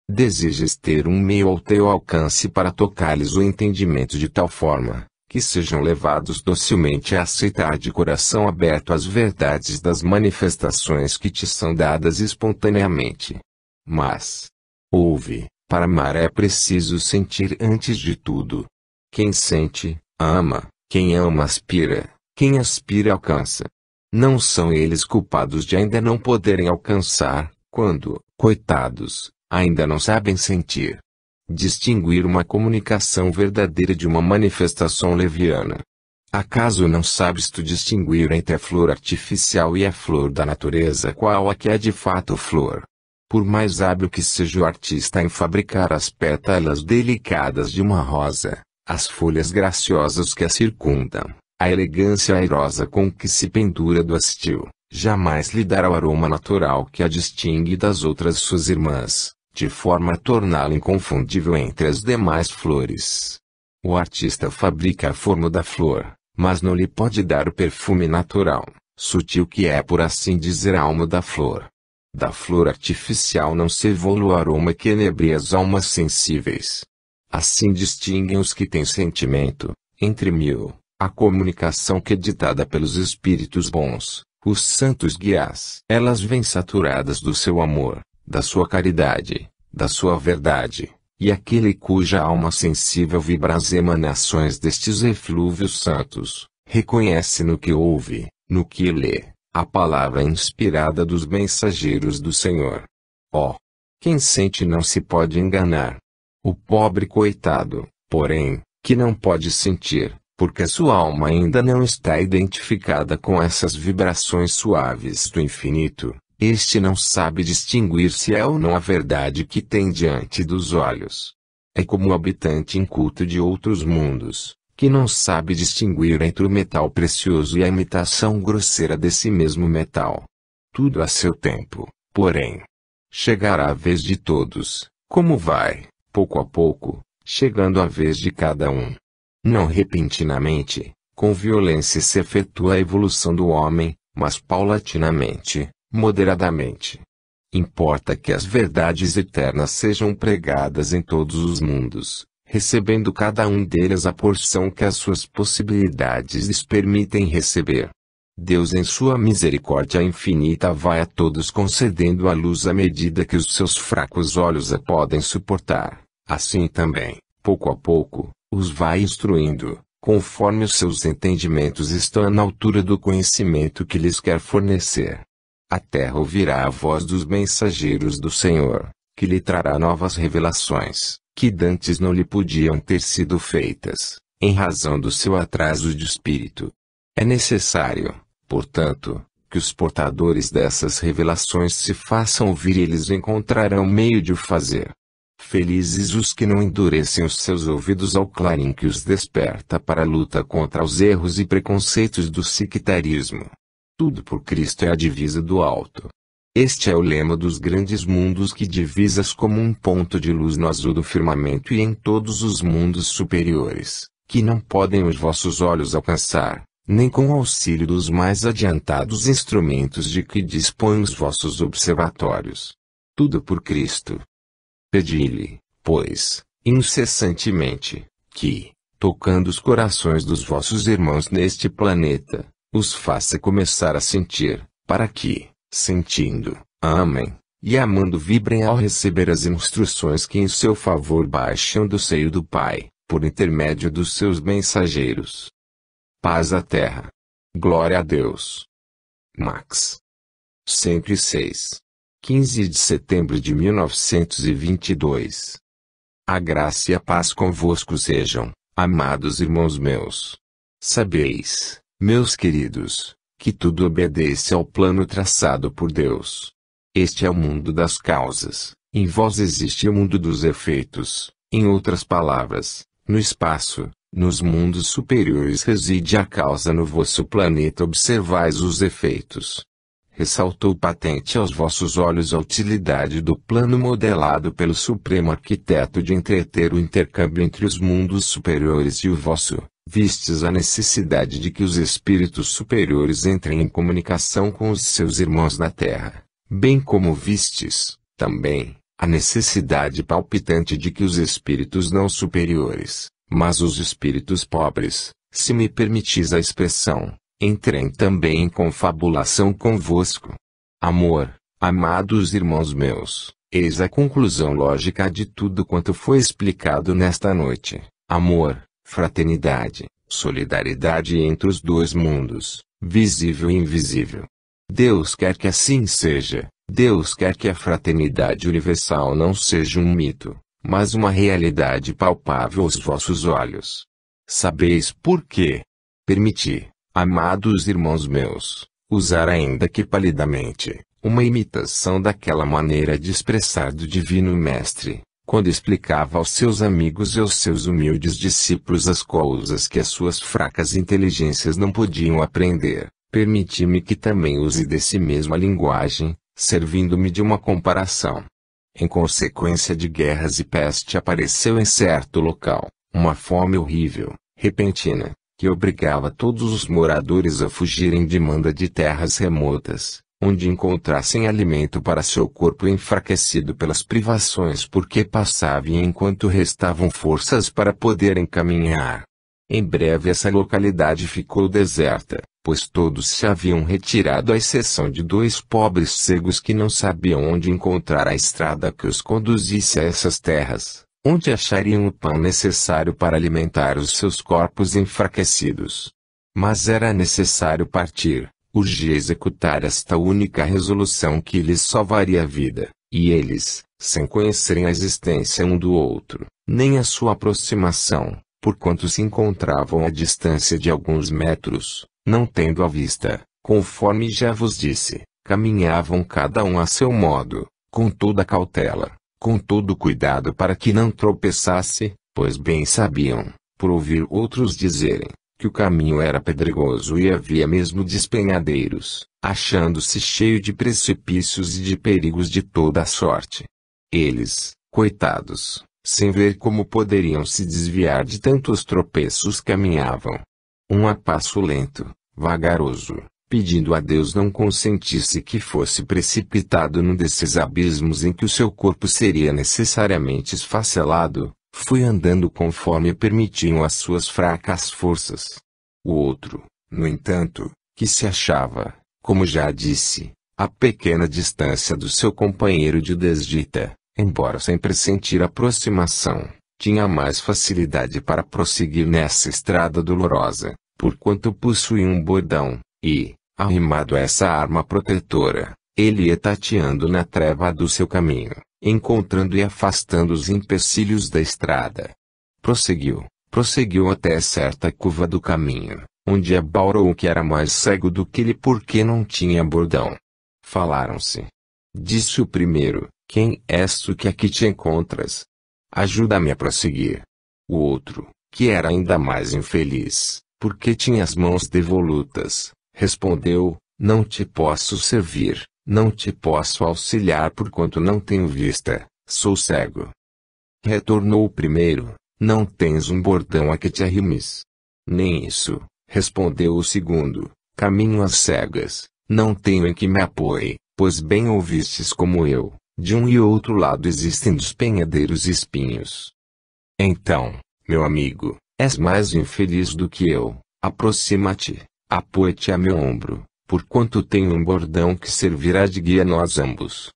Desejas ter um meio ao teu alcance para tocar-lhes o entendimento de tal forma, que sejam levados docilmente a aceitar de coração aberto as verdades das manifestações que te são dadas espontaneamente. Mas, ouve, para amar é preciso sentir antes de tudo. Quem sente, ama, quem ama aspira, quem aspira alcança. Não são eles culpados de ainda não poderem alcançar, quando, coitados, ainda não sabem sentir. Distinguir uma comunicação verdadeira de uma manifestação leviana. Acaso não sabes tu distinguir entre a flor artificial e a flor da natureza, qual a que é de fato flor? Por mais hábil que seja o artista em fabricar as pétalas delicadas de uma rosa, as folhas graciosas que a circundam, a elegância airosa com que se pendura do hastil, jamais lhe dará o aroma natural que a distingue das outras suas irmãs, de forma a torná-la inconfundível entre as demais flores. O artista fabrica a forma da flor, mas não lhe pode dar o perfume natural, sutil que é por assim dizer a alma da flor. Da flor artificial não se evolui o aroma que enebria as almas sensíveis. Assim distinguem os que têm sentimento, entre mil, a comunicação que é ditada pelos espíritos bons, os santos guias. Elas vêm saturadas do seu amor, da sua caridade, da sua verdade, e aquele cuja alma sensível vibra as emanações destes eflúvios santos, reconhece no que ouve, no que lê, a palavra inspirada dos mensageiros do Senhor. Oh! Quem sente não se pode enganar. O pobre coitado, porém, que não pode sentir, porque a sua alma ainda não está identificada com essas vibrações suaves do infinito, este não sabe distinguir se é ou não a verdade que tem diante dos olhos. É como o habitante inculto de outros mundos, que não sabe distinguir entre o metal precioso e a imitação grosseira desse mesmo metal. Tudo a seu tempo, porém. Chegará a vez de todos, como vai, pouco a pouco, chegando a vez de cada um. Não repentinamente, com violência se efetua a evolução do homem, mas paulatinamente, moderadamente. Importa que as verdades eternas sejam pregadas em todos os mundos, recebendo cada um deles a porção que as suas possibilidades lhes permitem receber. Deus em sua misericórdia infinita vai a todos concedendo a luz à medida que os seus fracos olhos a podem suportar. Assim também, pouco a pouco, os vai instruindo, conforme os seus entendimentos estão na altura do conhecimento que lhes quer fornecer. A terra ouvirá a voz dos mensageiros do Senhor, que lhe trará novas revelações, que dantes não lhe podiam ter sido feitas, em razão do seu atraso de espírito. É necessário, portanto, que os portadores dessas revelações se façam ouvir e eles encontrarão meio de o fazer. Felizes os que não endurecem os seus ouvidos ao clarim que os desperta para a luta contra os erros e preconceitos do sectarismo. Tudo por Cristo é a divisa do alto. Este é o lema dos grandes mundos que divisas como um ponto de luz no azul do firmamento e em todos os mundos superiores, que não podem os vossos olhos alcançar, nem com o auxílio dos mais adiantados instrumentos de que dispõem os vossos observatórios. Tudo por Cristo. Pedi-lhe, pois, incessantemente, que, tocando os corações dos vossos irmãos neste planeta, os faça começar a sentir, para que, sentindo, amem, e amando vibrem ao receber as instruções que em seu favor baixam do seio do Pai, por intermédio dos seus mensageiros. Paz à terra. Glória a Deus. Max. 106. 15 de setembro de 1922. A graça e a paz convosco sejam, amados irmãos meus. Sabeis, meus queridos, que tudo obedece ao plano traçado por Deus. Este é o mundo das causas, em vós existe o mundo dos efeitos, em outras palavras, no espaço, nos mundos superiores reside a causa, no vosso planeta observais os efeitos. Ressaltou patente aos vossos olhos a utilidade do plano modelado pelo Supremo Arquiteto de entreter o intercâmbio entre os mundos superiores e o vosso. Vistes a necessidade de que os espíritos superiores entrem em comunicação com os seus irmãos na Terra, bem como vistes, também, a necessidade palpitante de que os espíritos não superiores, mas os espíritos pobres, se me permitis a expressão, entrem também em confabulação convosco. Amor, amados irmãos meus, eis a conclusão lógica de tudo quanto foi explicado nesta noite. Amor, fraternidade, solidariedade entre os dois mundos, visível e invisível. Deus quer que assim seja. Deus quer que a fraternidade universal não seja um mito, mas uma realidade palpável aos vossos olhos. Sabeis por quê? Permiti, amados irmãos meus, usar ainda que palidamente, uma imitação daquela maneira de expressar do Divino Mestre, quando explicava aos seus amigos e aos seus humildes discípulos as coisas que as suas fracas inteligências não podiam aprender. Permiti-me que também use desse mesma linguagem, servindo-me de uma comparação. Em consequência de guerras e peste apareceu em certo local, uma fome horrível, repentina, que obrigava todos os moradores a fugirem de manda de terras remotas, onde encontrassem alimento para seu corpo enfraquecido pelas privações porque passava e enquanto restavam forças para poderem caminhar. Em breve essa localidade ficou deserta, pois todos se haviam retirado à exceção de 2 pobres cegos que não sabiam onde encontrar a estrada que os conduzisse a essas terras, onde achariam o pão necessário para alimentar os seus corpos enfraquecidos. Mas era necessário partir, urgia executar esta única resolução que lhes salvaria a vida, e eles, sem conhecerem a existência um do outro, nem a sua aproximação, porquanto se encontravam à distância de alguns metros, não tendo à vista, conforme já vos disse, caminhavam cada um a seu modo, com toda cautela, com todo cuidado para que não tropeçasse, pois bem sabiam, por ouvir outros dizerem, que o caminho era pedregoso e havia mesmo despenhadeiros, achando-se cheio de precipícios e de perigos de toda a sorte. Eles, coitados, sem ver como poderiam se desviar de tantos tropeços caminhavam. A passo lento, vagaroso, pedindo a Deus não consentisse que fosse precipitado num desses abismos em que o seu corpo seria necessariamente esfacelado, fui andando conforme permitiam as suas fracas forças. O outro, no entanto, que se achava, como já disse, a pequena distância do seu companheiro de desdita, embora sem pressentir aproximação, tinha mais facilidade para prosseguir nessa estrada dolorosa, porquanto possuía um bordão, e, arrimado a essa arma protetora, ele ia tateando na treva do seu caminho, encontrando e afastando os empecilhos da estrada. Prosseguiu até certa curva do caminho, onde abaurou que era mais cego do que ele porque não tinha bordão. Falaram-se. Disse o primeiro: quem és tu que aqui te encontras? Ajuda-me a prosseguir. O outro, que era ainda mais infeliz, porque tinha as mãos devolutas, respondeu: não te posso servir, não te posso auxiliar porquanto não tenho vista, sou cego. Retornou o primeiro: não tens um bordão a que te arrimes? Nem isso, respondeu o segundo: caminho às cegas, não tenho em que me apoie, pois bem ouvistes como eu, de um e outro lado existem despenhadeiros e espinhos. Então, meu amigo, és mais infeliz do que eu, aproxima-te, apoia-te a meu ombro, porquanto tenho um bordão que servirá de guia a nós ambos.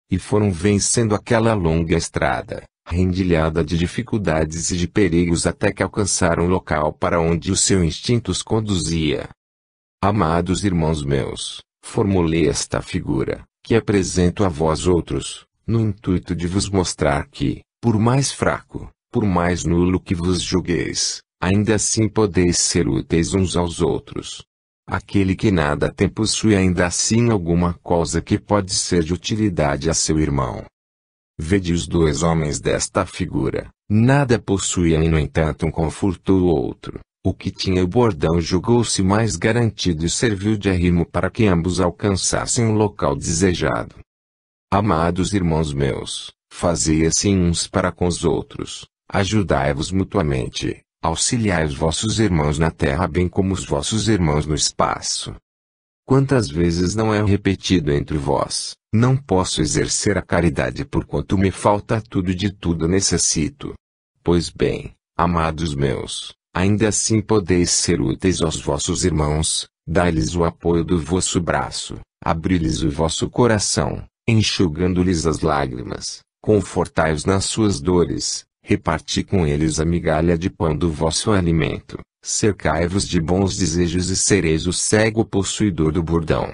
E foram vencendo aquela longa estrada, rendilhada de dificuldades e de perigos até que alcançaram o local para onde o seu instinto os conduzia. Amados irmãos meus, formulei esta figura, que apresento a vós outros, no intuito de vos mostrar que, por mais fraco, por mais nulo que vos julgueis, ainda assim podeis ser úteis uns aos outros. Aquele que nada tem possui ainda assim alguma coisa que pode ser de utilidade a seu irmão. Vede os dois homens desta figura, nada possuíam e no entanto um confortou o outro. O que tinha o bordão julgou-se mais garantido e serviu de arrimo para que ambos alcançassem o local desejado. Amados irmãos meus, fazei assim uns para com os outros, ajudai-vos mutuamente, auxiliai os vossos irmãos na terra bem como os vossos irmãos no espaço. Quantas vezes não é repetido entre vós: não posso exercer a caridade porquanto me falta tudo e de tudo necessito. Pois bem, amados meus, ainda assim podeis ser úteis aos vossos irmãos, dai-lhes o apoio do vosso braço, abri-lhes o vosso coração, enxugando-lhes as lágrimas, confortai-os nas suas dores, reparti com eles a migalha de pão do vosso alimento, cercai-vos de bons desejos e sereis o cego possuidor do bordão.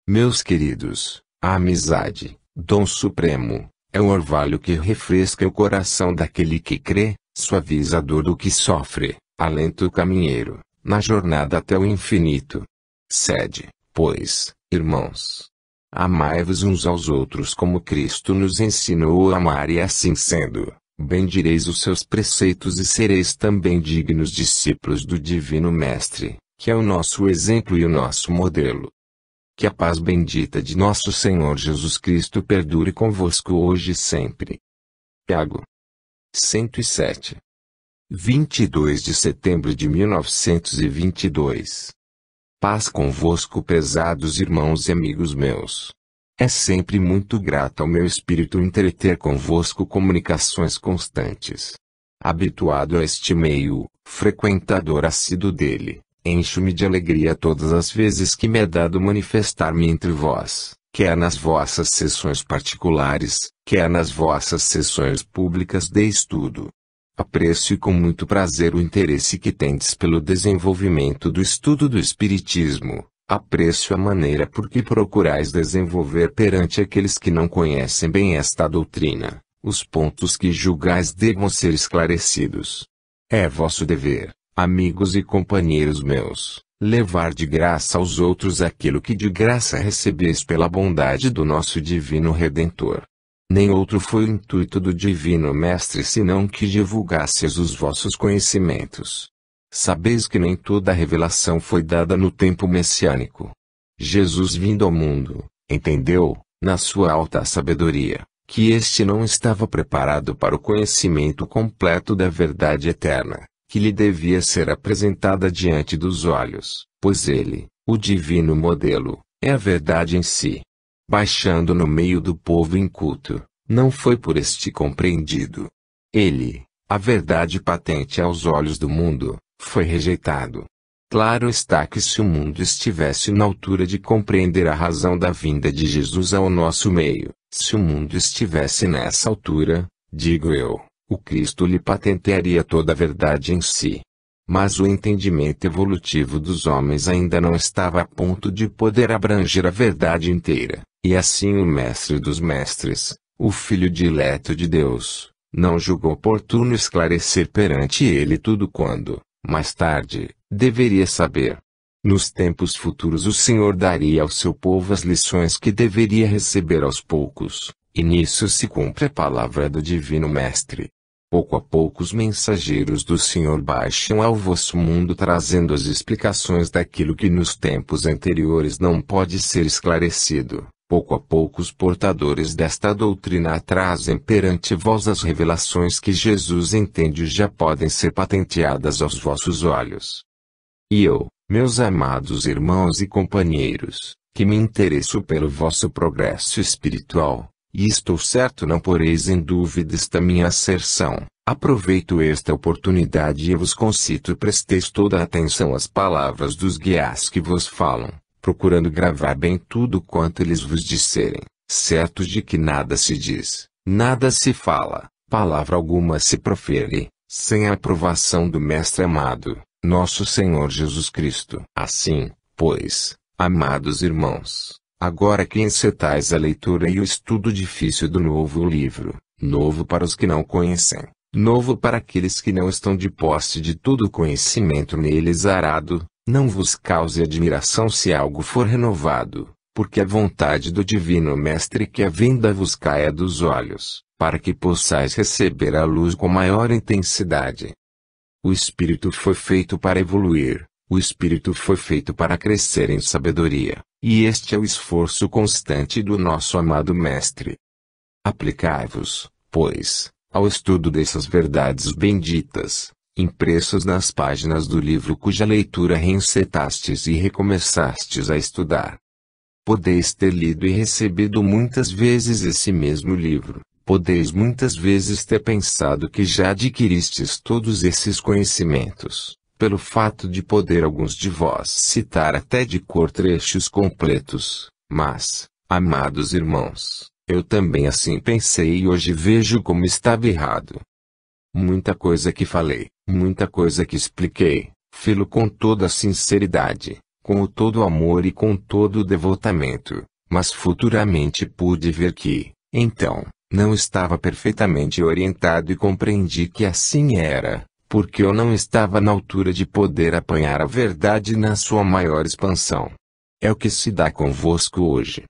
Meus queridos, a amizade, dom supremo, é o orvalho que refresca o coração daquele que crê, suaviza a dor do que sofre, alenta o caminheiro, na jornada até o infinito. Sede, pois, irmãos, amai-vos uns aos outros como Cristo nos ensinou a amar e assim sendo, bendireis os seus preceitos e sereis também dignos discípulos do Divino Mestre, que é o nosso exemplo e o nosso modelo. Que a paz bendita de nosso Senhor Jesus Cristo perdure convosco hoje e sempre. Tiago 107. 22 de setembro de 1922. Paz convosco, pesados irmãos e amigos meus. É sempre muito grato ao meu espírito entreter convosco comunicações constantes. Habituado a este meio, frequentador assíduo dele, encho-me de alegria todas as vezes que me é dado manifestar-me entre vós, quer nas vossas sessões particulares, quer nas vossas sessões públicas de estudo. Aprecio com muito prazer o interesse que tendes pelo desenvolvimento do estudo do Espiritismo. Aprecio a maneira por que procurais desenvolver perante aqueles que não conhecem bem esta doutrina, os pontos que julgais devam ser esclarecidos. É vosso dever, amigos e companheiros meus, levar de graça aos outros aquilo que de graça recebeis pela bondade do nosso Divino Redentor. Nem outro foi o intuito do Divino Mestre senão que divulgasseis os vossos conhecimentos. Sabeis que nem toda a revelação foi dada no tempo messiânico. Jesus vindo ao mundo, entendeu, na sua alta sabedoria, que este não estava preparado para o conhecimento completo da verdade eterna, que lhe devia ser apresentada diante dos olhos, pois ele, o divino modelo, é a verdade em si. Baixando no meio do povo inculto, não foi por este compreendido. Ele, a verdade patente aos olhos do mundo, foi rejeitado. Claro está que se o mundo estivesse na altura de compreender a razão da vinda de Jesus ao nosso meio, se o mundo estivesse nessa altura, digo eu, o Cristo lhe patentearia toda a verdade em si. Mas o entendimento evolutivo dos homens ainda não estava a ponto de poder abranger a verdade inteira, e assim o Mestre dos Mestres, o Filho dileto de Deus, não julgou oportuno esclarecer perante ele tudo quando, mais tarde, deveria saber. Nos tempos futuros o Senhor daria ao seu povo as lições que deveria receber aos poucos, e nisso se cumpre a palavra do Divino Mestre. Pouco a pouco os mensageiros do Senhor baixam ao vosso mundo trazendo as explicações daquilo que nos tempos anteriores não pode ser esclarecido. Pouco a pouco os portadores desta doutrina trazem perante vós as revelações que Jesus entende já podem ser patenteadas aos vossos olhos. E eu, meus amados irmãos e companheiros, que me interesso pelo vosso progresso espiritual, e estou certo não poreis em dúvida esta minha asserção, aproveito esta oportunidade e vos concito presteis toda a atenção às palavras dos guias que vos falam, procurando gravar bem tudo quanto eles vos disserem, certos de que nada se diz, nada se fala, palavra alguma se profere, sem a aprovação do Mestre amado, nosso Senhor Jesus Cristo. Assim, pois, amados irmãos, agora que encetais a leitura e o estudo difícil do novo livro, novo para os que não conhecem, novo para aqueles que não estão de posse de todo o conhecimento neles arado, não vos cause admiração se algo for renovado, porque a vontade do Divino Mestre que a vinda vos caia dos olhos, para que possais receber a luz com maior intensidade. O Espírito foi feito para evoluir, o Espírito foi feito para crescer em sabedoria, e este é o esforço constante do nosso amado Mestre. Aplicai-vos, pois, ao estudo dessas verdades benditas, impressos nas páginas do livro cuja leitura reencetastes e recomeçastes a estudar. Podeis ter lido e recebido muitas vezes esse mesmo livro, podeis muitas vezes ter pensado que já adquiristes todos esses conhecimentos, pelo fato de poder alguns de vós citar até de cor trechos completos, mas, amados irmãos, eu também assim pensei e hoje vejo como estava errado. Muita coisa que falei, muita coisa que expliquei, filo com toda a sinceridade, com o todo o amor e com todo o devotamento, mas futuramente pude ver que, então, não estava perfeitamente orientado e compreendi que assim era, porque eu não estava na altura de poder apanhar a verdade na sua maior expansão. É o que se dá convosco hoje.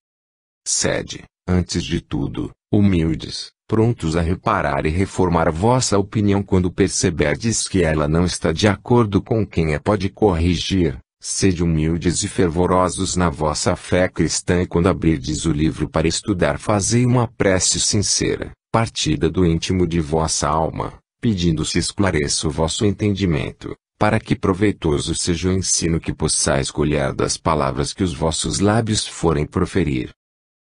Sede, antes de tudo, humildes, prontos a reparar e reformar vossa opinião quando perceberdes que ela não está de acordo com quem a pode corrigir. Sede humildes e fervorosos na vossa fé cristã e quando abrirdes o livro para estudar fazei uma prece sincera, partida do íntimo de vossa alma, pedindo se esclareça o vosso entendimento, para que proveitoso seja o ensino que possais colher das palavras que os vossos lábios forem proferir.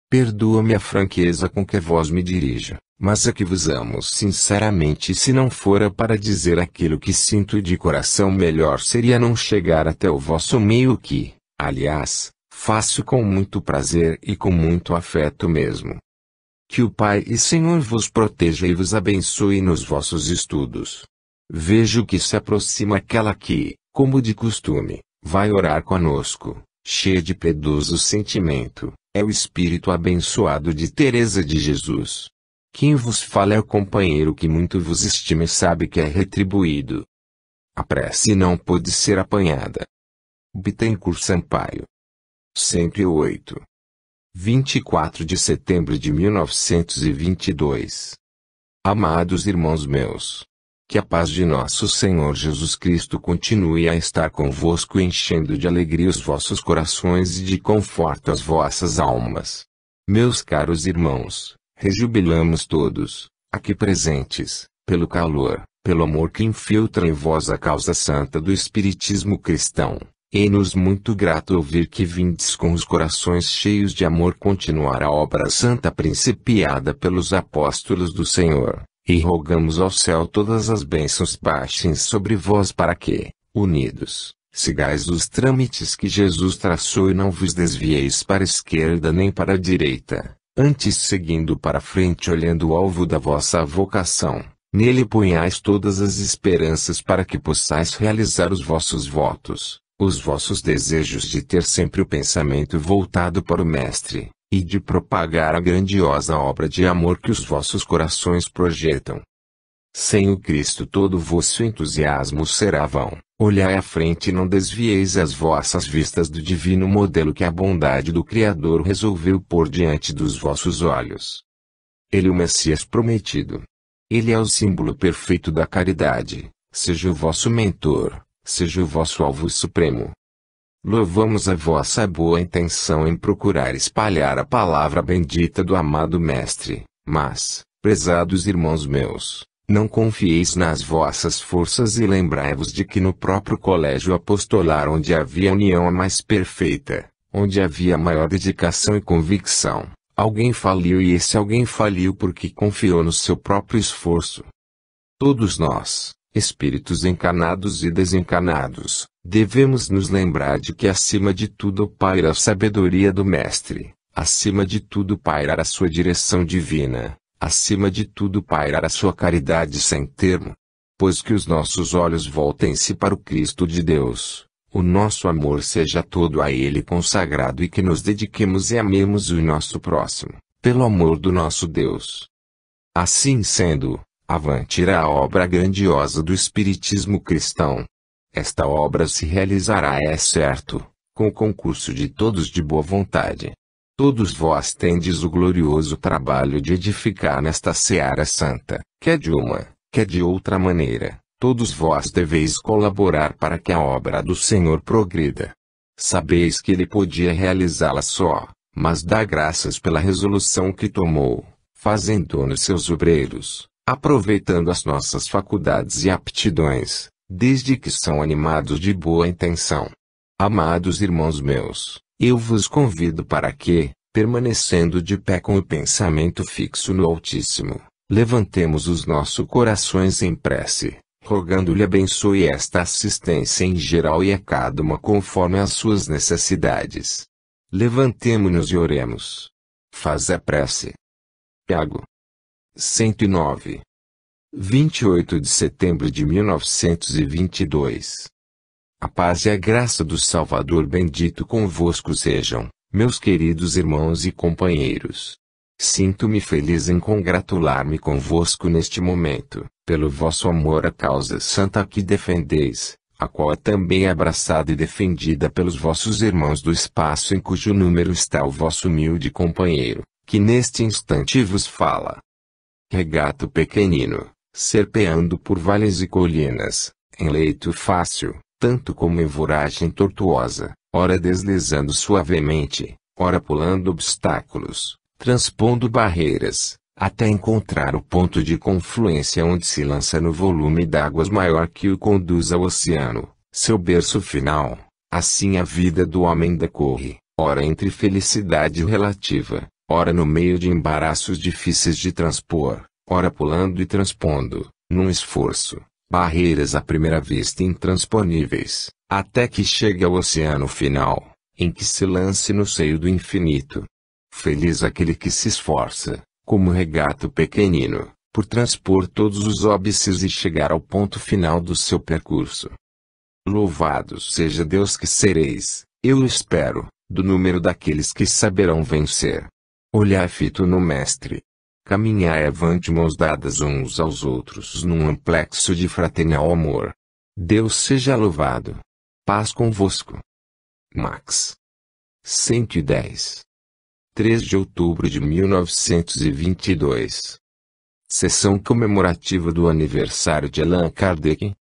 Perdoa-me a franqueza com que vós me dirijo, mas é que vos amo sinceramente e se não fora para dizer aquilo que sinto de coração melhor seria não chegar até o vosso meio que, aliás, faço com muito prazer e com muito afeto mesmo. Que o Pai e Senhor vos proteja e vos abençoe nos vossos estudos. Vejo que se aproxima aquela que, como de costume, vai orar conosco, cheia de piedoso sentimento. É o Espírito abençoado de Teresa de Jesus. Quem vos fala é o companheiro que muito vos estima e sabe que é retribuído. A prece não pôde ser apanhada. Bittencourt Sampaio. 108. 24 de setembro de 1922. Amados irmãos meus, que a paz de nosso Senhor Jesus Cristo continue a estar convosco enchendo de alegria os vossos corações e de conforto as vossas almas. Meus caros irmãos, rejubilamos todos, aqui presentes, pelo calor, pelo amor que infiltra em vós a causa santa do espiritismo cristão. É-nos muito grato ouvir que vindes com os corações cheios de amor continuar a obra santa principiada pelos apóstolos do Senhor, e rogamos ao céu todas as bênçãos baixem sobre vós para que, unidos, sigais os trâmites que Jesus traçou e não vos desvieis para a esquerda nem para a direita, antes seguindo para frente olhando o alvo da vossa vocação. Nele ponhais todas as esperanças para que possais realizar os vossos votos, os vossos desejos de ter sempre o pensamento voltado para o Mestre, e de propagar a grandiosa obra de amor que os vossos corações projetam. Sem o Cristo todo o vosso entusiasmo será vão. Olhai à frente e não desvieis as vossas vistas do divino modelo que a bondade do Criador resolveu pôr diante dos vossos olhos. Ele é o Messias prometido. Ele é o símbolo perfeito da caridade, seja o vosso mentor, seja o vosso alvo supremo. Louvamos a vossa boa intenção em procurar espalhar a palavra bendita do amado Mestre, mas, prezados irmãos meus, não confieis nas vossas forças e lembrai-vos de que no próprio colégio apostolar onde havia união a mais perfeita, onde havia maior dedicação e convicção, alguém faliu e esse alguém faliu porque confiou no seu próprio esforço. Todos nós, espíritos encarnados e desencarnados, devemos nos lembrar de que acima de tudo paira a sabedoria do Mestre, acima de tudo pairar a sua direção divina, acima de tudo pairar a sua caridade sem termo. Pois que os nossos olhos voltem-se para o Cristo de Deus, o nosso amor seja todo a Ele consagrado e que nos dediquemos e amemos o nosso próximo, pelo amor do nosso Deus. Assim sendo, avante irá a obra grandiosa do Espiritismo cristão. Esta obra se realizará, é certo, com o concurso de todos de boa vontade. Todos vós tendes o glorioso trabalho de edificar nesta seara santa, quer de uma, quer de outra maneira. Todos vós deveis colaborar para que a obra do Senhor progrida. Sabeis que Ele podia realizá-la só, mas dá graças pela resolução que tomou, fazendo-nos seus obreiros, aproveitando as nossas faculdades e aptidões, desde que são animados de boa intenção. Amados irmãos meus, eu vos convido para que, permanecendo de pé com o pensamento fixo no Altíssimo, levantemos os nossos corações em prece, rogando-lhe abençoe esta assistência em geral e a cada uma conforme as suas necessidades. Levantemo-nos e oremos. Faz a prece. Tiago 109. 28 de setembro de 1922. A paz e a graça do Salvador bendito convosco sejam, meus queridos irmãos e companheiros. Sinto-me feliz em congratular-me convosco neste momento, pelo vosso amor à causa santa que defendeis, a qual é também abraçada e defendida pelos vossos irmãos do espaço em cujo número está o vosso humilde companheiro, que neste instante vos fala. Regato pequenino, serpeando por vales e colinas, em leito fácil, tanto como em voragem tortuosa, ora deslizando suavemente, ora pulando obstáculos, transpondo barreiras, até encontrar o ponto de confluência onde se lança no volume d'águas maior que o conduz ao oceano, seu berço final. Assim a vida do homem decorre, ora entre felicidade relativa, ora no meio de embaraços difíceis de transpor, ora pulando e transpondo, num esforço, barreiras à primeira vista intransponíveis, até que chegue ao oceano final, em que se lance no seio do infinito. Feliz aquele que se esforça, como regato pequenino, por transpor todos os óbices e chegar ao ponto final do seu percurso. Louvado seja Deus que sereis, eu espero, do número daqueles que saberão vencer. Olhai fito no Mestre. Caminhai avante mãos dadas uns aos outros num amplexo de fraternal amor. Deus seja louvado. Paz convosco. Max 110. 3 de outubro de 1922. Sessão comemorativa do aniversário de Allan Kardec.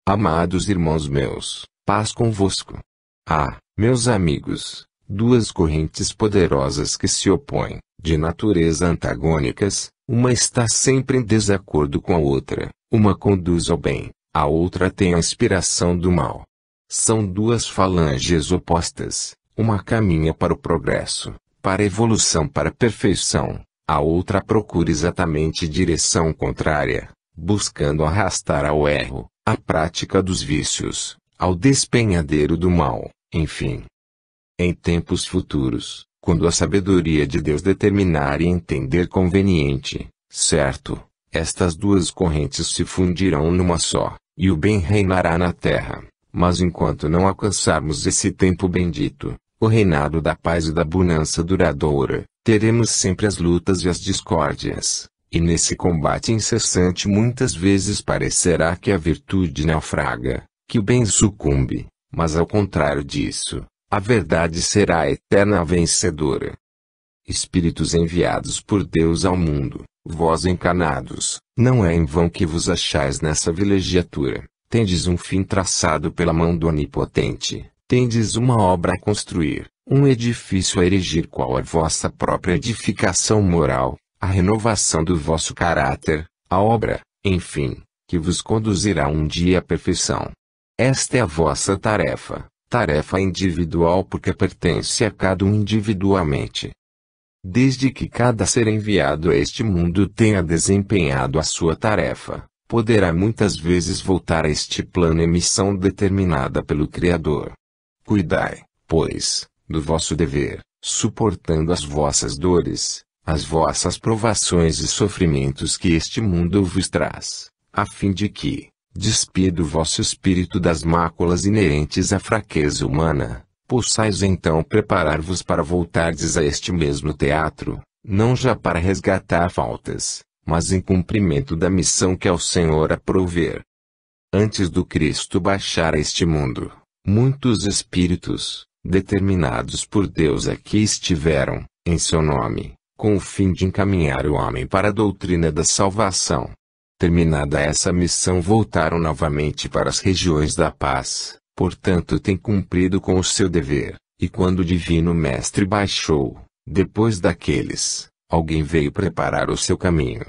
Amados irmãos meus, paz convosco. Ah, meus amigos, duas correntes poderosas que se opõem, de natureza antagônicas, uma está sempre em desacordo com a outra, uma conduz ao bem, a outra tem a inspiração do mal. São duas falanges opostas, uma caminha para o progresso, para a evolução, para a perfeição, a outra procura exatamente direção contrária, buscando arrastar ao erro, à prática dos vícios, ao despenhadeiro do mal, enfim. Em tempos futuros, quando a sabedoria de Deus determinar e entender conveniente, certo, estas duas correntes se fundirão numa só, e o bem reinará na terra. Mas enquanto não alcançarmos esse tempo bendito, o reinado da paz e da bonança duradoura, teremos sempre as lutas e as discórdias, e nesse combate incessante muitas vezes parecerá que a virtude naufraga, que o bem sucumbe, mas ao contrário disso, a verdade será a eterna vencedora. Espíritos enviados por Deus ao mundo, vós encarnados, não é em vão que vos achais nessa vilegiatura. Tendes um fim traçado pela mão do Onipotente, tendes uma obra a construir, um edifício a erigir, qual a vossa própria edificação moral, a renovação do vosso caráter, a obra, enfim, que vos conduzirá um dia à perfeição. Esta é a vossa tarefa, tarefa individual porque pertence a cada um individualmente. Desde que cada ser enviado a este mundo tenha desempenhado a sua tarefa, poderá muitas vezes voltar a este plano em missão determinada pelo Criador. Cuidai, pois, do vosso dever, suportando as vossas dores, as vossas provações e sofrimentos que este mundo vos traz, a fim de que, despido o vosso espírito das máculas inerentes à fraqueza humana, possais então preparar-vos para voltardes a este mesmo teatro, não já para resgatar faltas, mas em cumprimento da missão que ao Senhor aprouver. Antes do Cristo baixar a este mundo, muitos espíritos, determinados por Deus aqui estiveram, em seu nome, com o fim de encaminhar o homem para a doutrina da salvação. Terminada essa missão voltaram novamente para as regiões da paz, portanto têm cumprido com o seu dever, e quando o Divino Mestre baixou, depois daqueles, alguém veio preparar o seu caminho.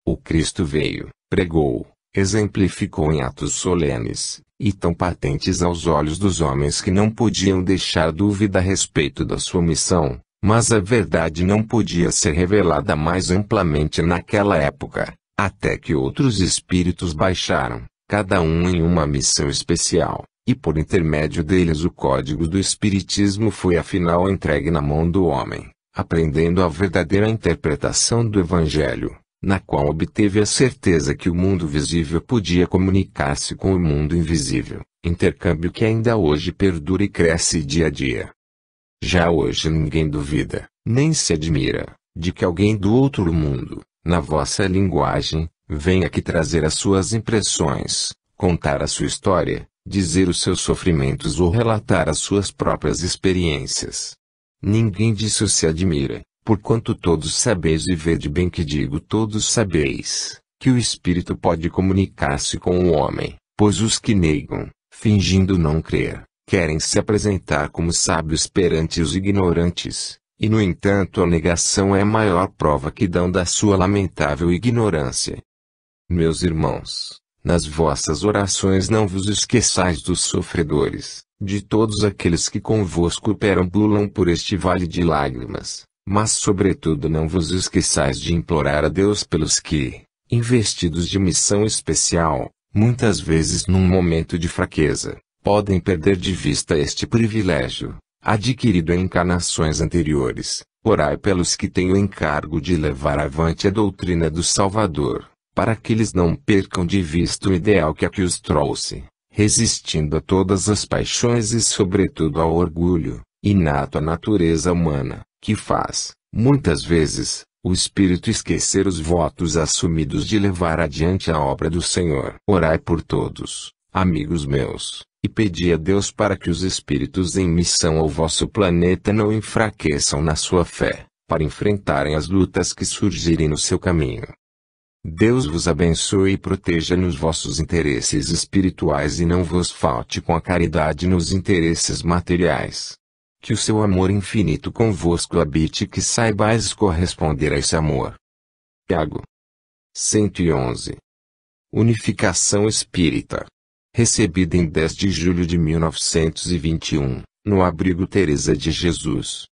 O Cristo veio, pregou, exemplificou em atos solenes, e tão patentes aos olhos dos homens que não podiam deixar dúvida a respeito da sua missão, mas a verdade não podia ser revelada mais amplamente naquela época, até que outros espíritos baixaram, cada um em uma missão especial, e por intermédio deles o código do Espiritismo foi afinal entregue na mão do homem, aprendendo a verdadeira interpretação do Evangelho, na qual obteve a certeza que o mundo visível podia comunicar-se com o mundo invisível, intercâmbio que ainda hoje perdura e cresce dia a dia. Já hoje ninguém duvida, nem se admira, de que alguém do outro mundo, na vossa linguagem, venha aqui trazer as suas impressões, contar a sua história, dizer os seus sofrimentos ou relatar as suas próprias experiências. Ninguém disso se admira. Porquanto todos sabeis e vede bem que digo todos sabeis, que o Espírito pode comunicar-se com o homem, pois os que negam, fingindo não crer, querem se apresentar como sábios perante os ignorantes, e no entanto a negação é a maior prova que dão da sua lamentável ignorância. Meus irmãos, nas vossas orações não vos esqueçais dos sofredores, de todos aqueles que convosco perambulam por este vale de lágrimas. Mas sobretudo não vos esqueçais de implorar a Deus pelos que, investidos de missão especial, muitas vezes num momento de fraqueza, podem perder de vista este privilégio, adquirido em encarnações anteriores. Orai pelos que têm o encargo de levar avante a doutrina do Salvador, para que eles não percam de vista o ideal que aqui os trouxe, resistindo a todas as paixões e sobretudo ao orgulho, inato à natureza humana, que faz, muitas vezes, o espírito esquecer os votos assumidos de levar adiante a obra do Senhor. Orai por todos, amigos meus, e pedi a Deus para que os espíritos em missão ao vosso planeta não enfraqueçam na sua fé, para enfrentarem as lutas que surgirem no seu caminho. Deus vos abençoe e proteja nos vossos interesses espirituais e não vos falte com a caridade nos interesses materiais. Que o seu amor infinito convosco habite e que saibais corresponder a esse amor. Tiago 111. Unificação Espírita. Recebida em 10 de julho de 1921, no Abrigo Teresa de Jesus.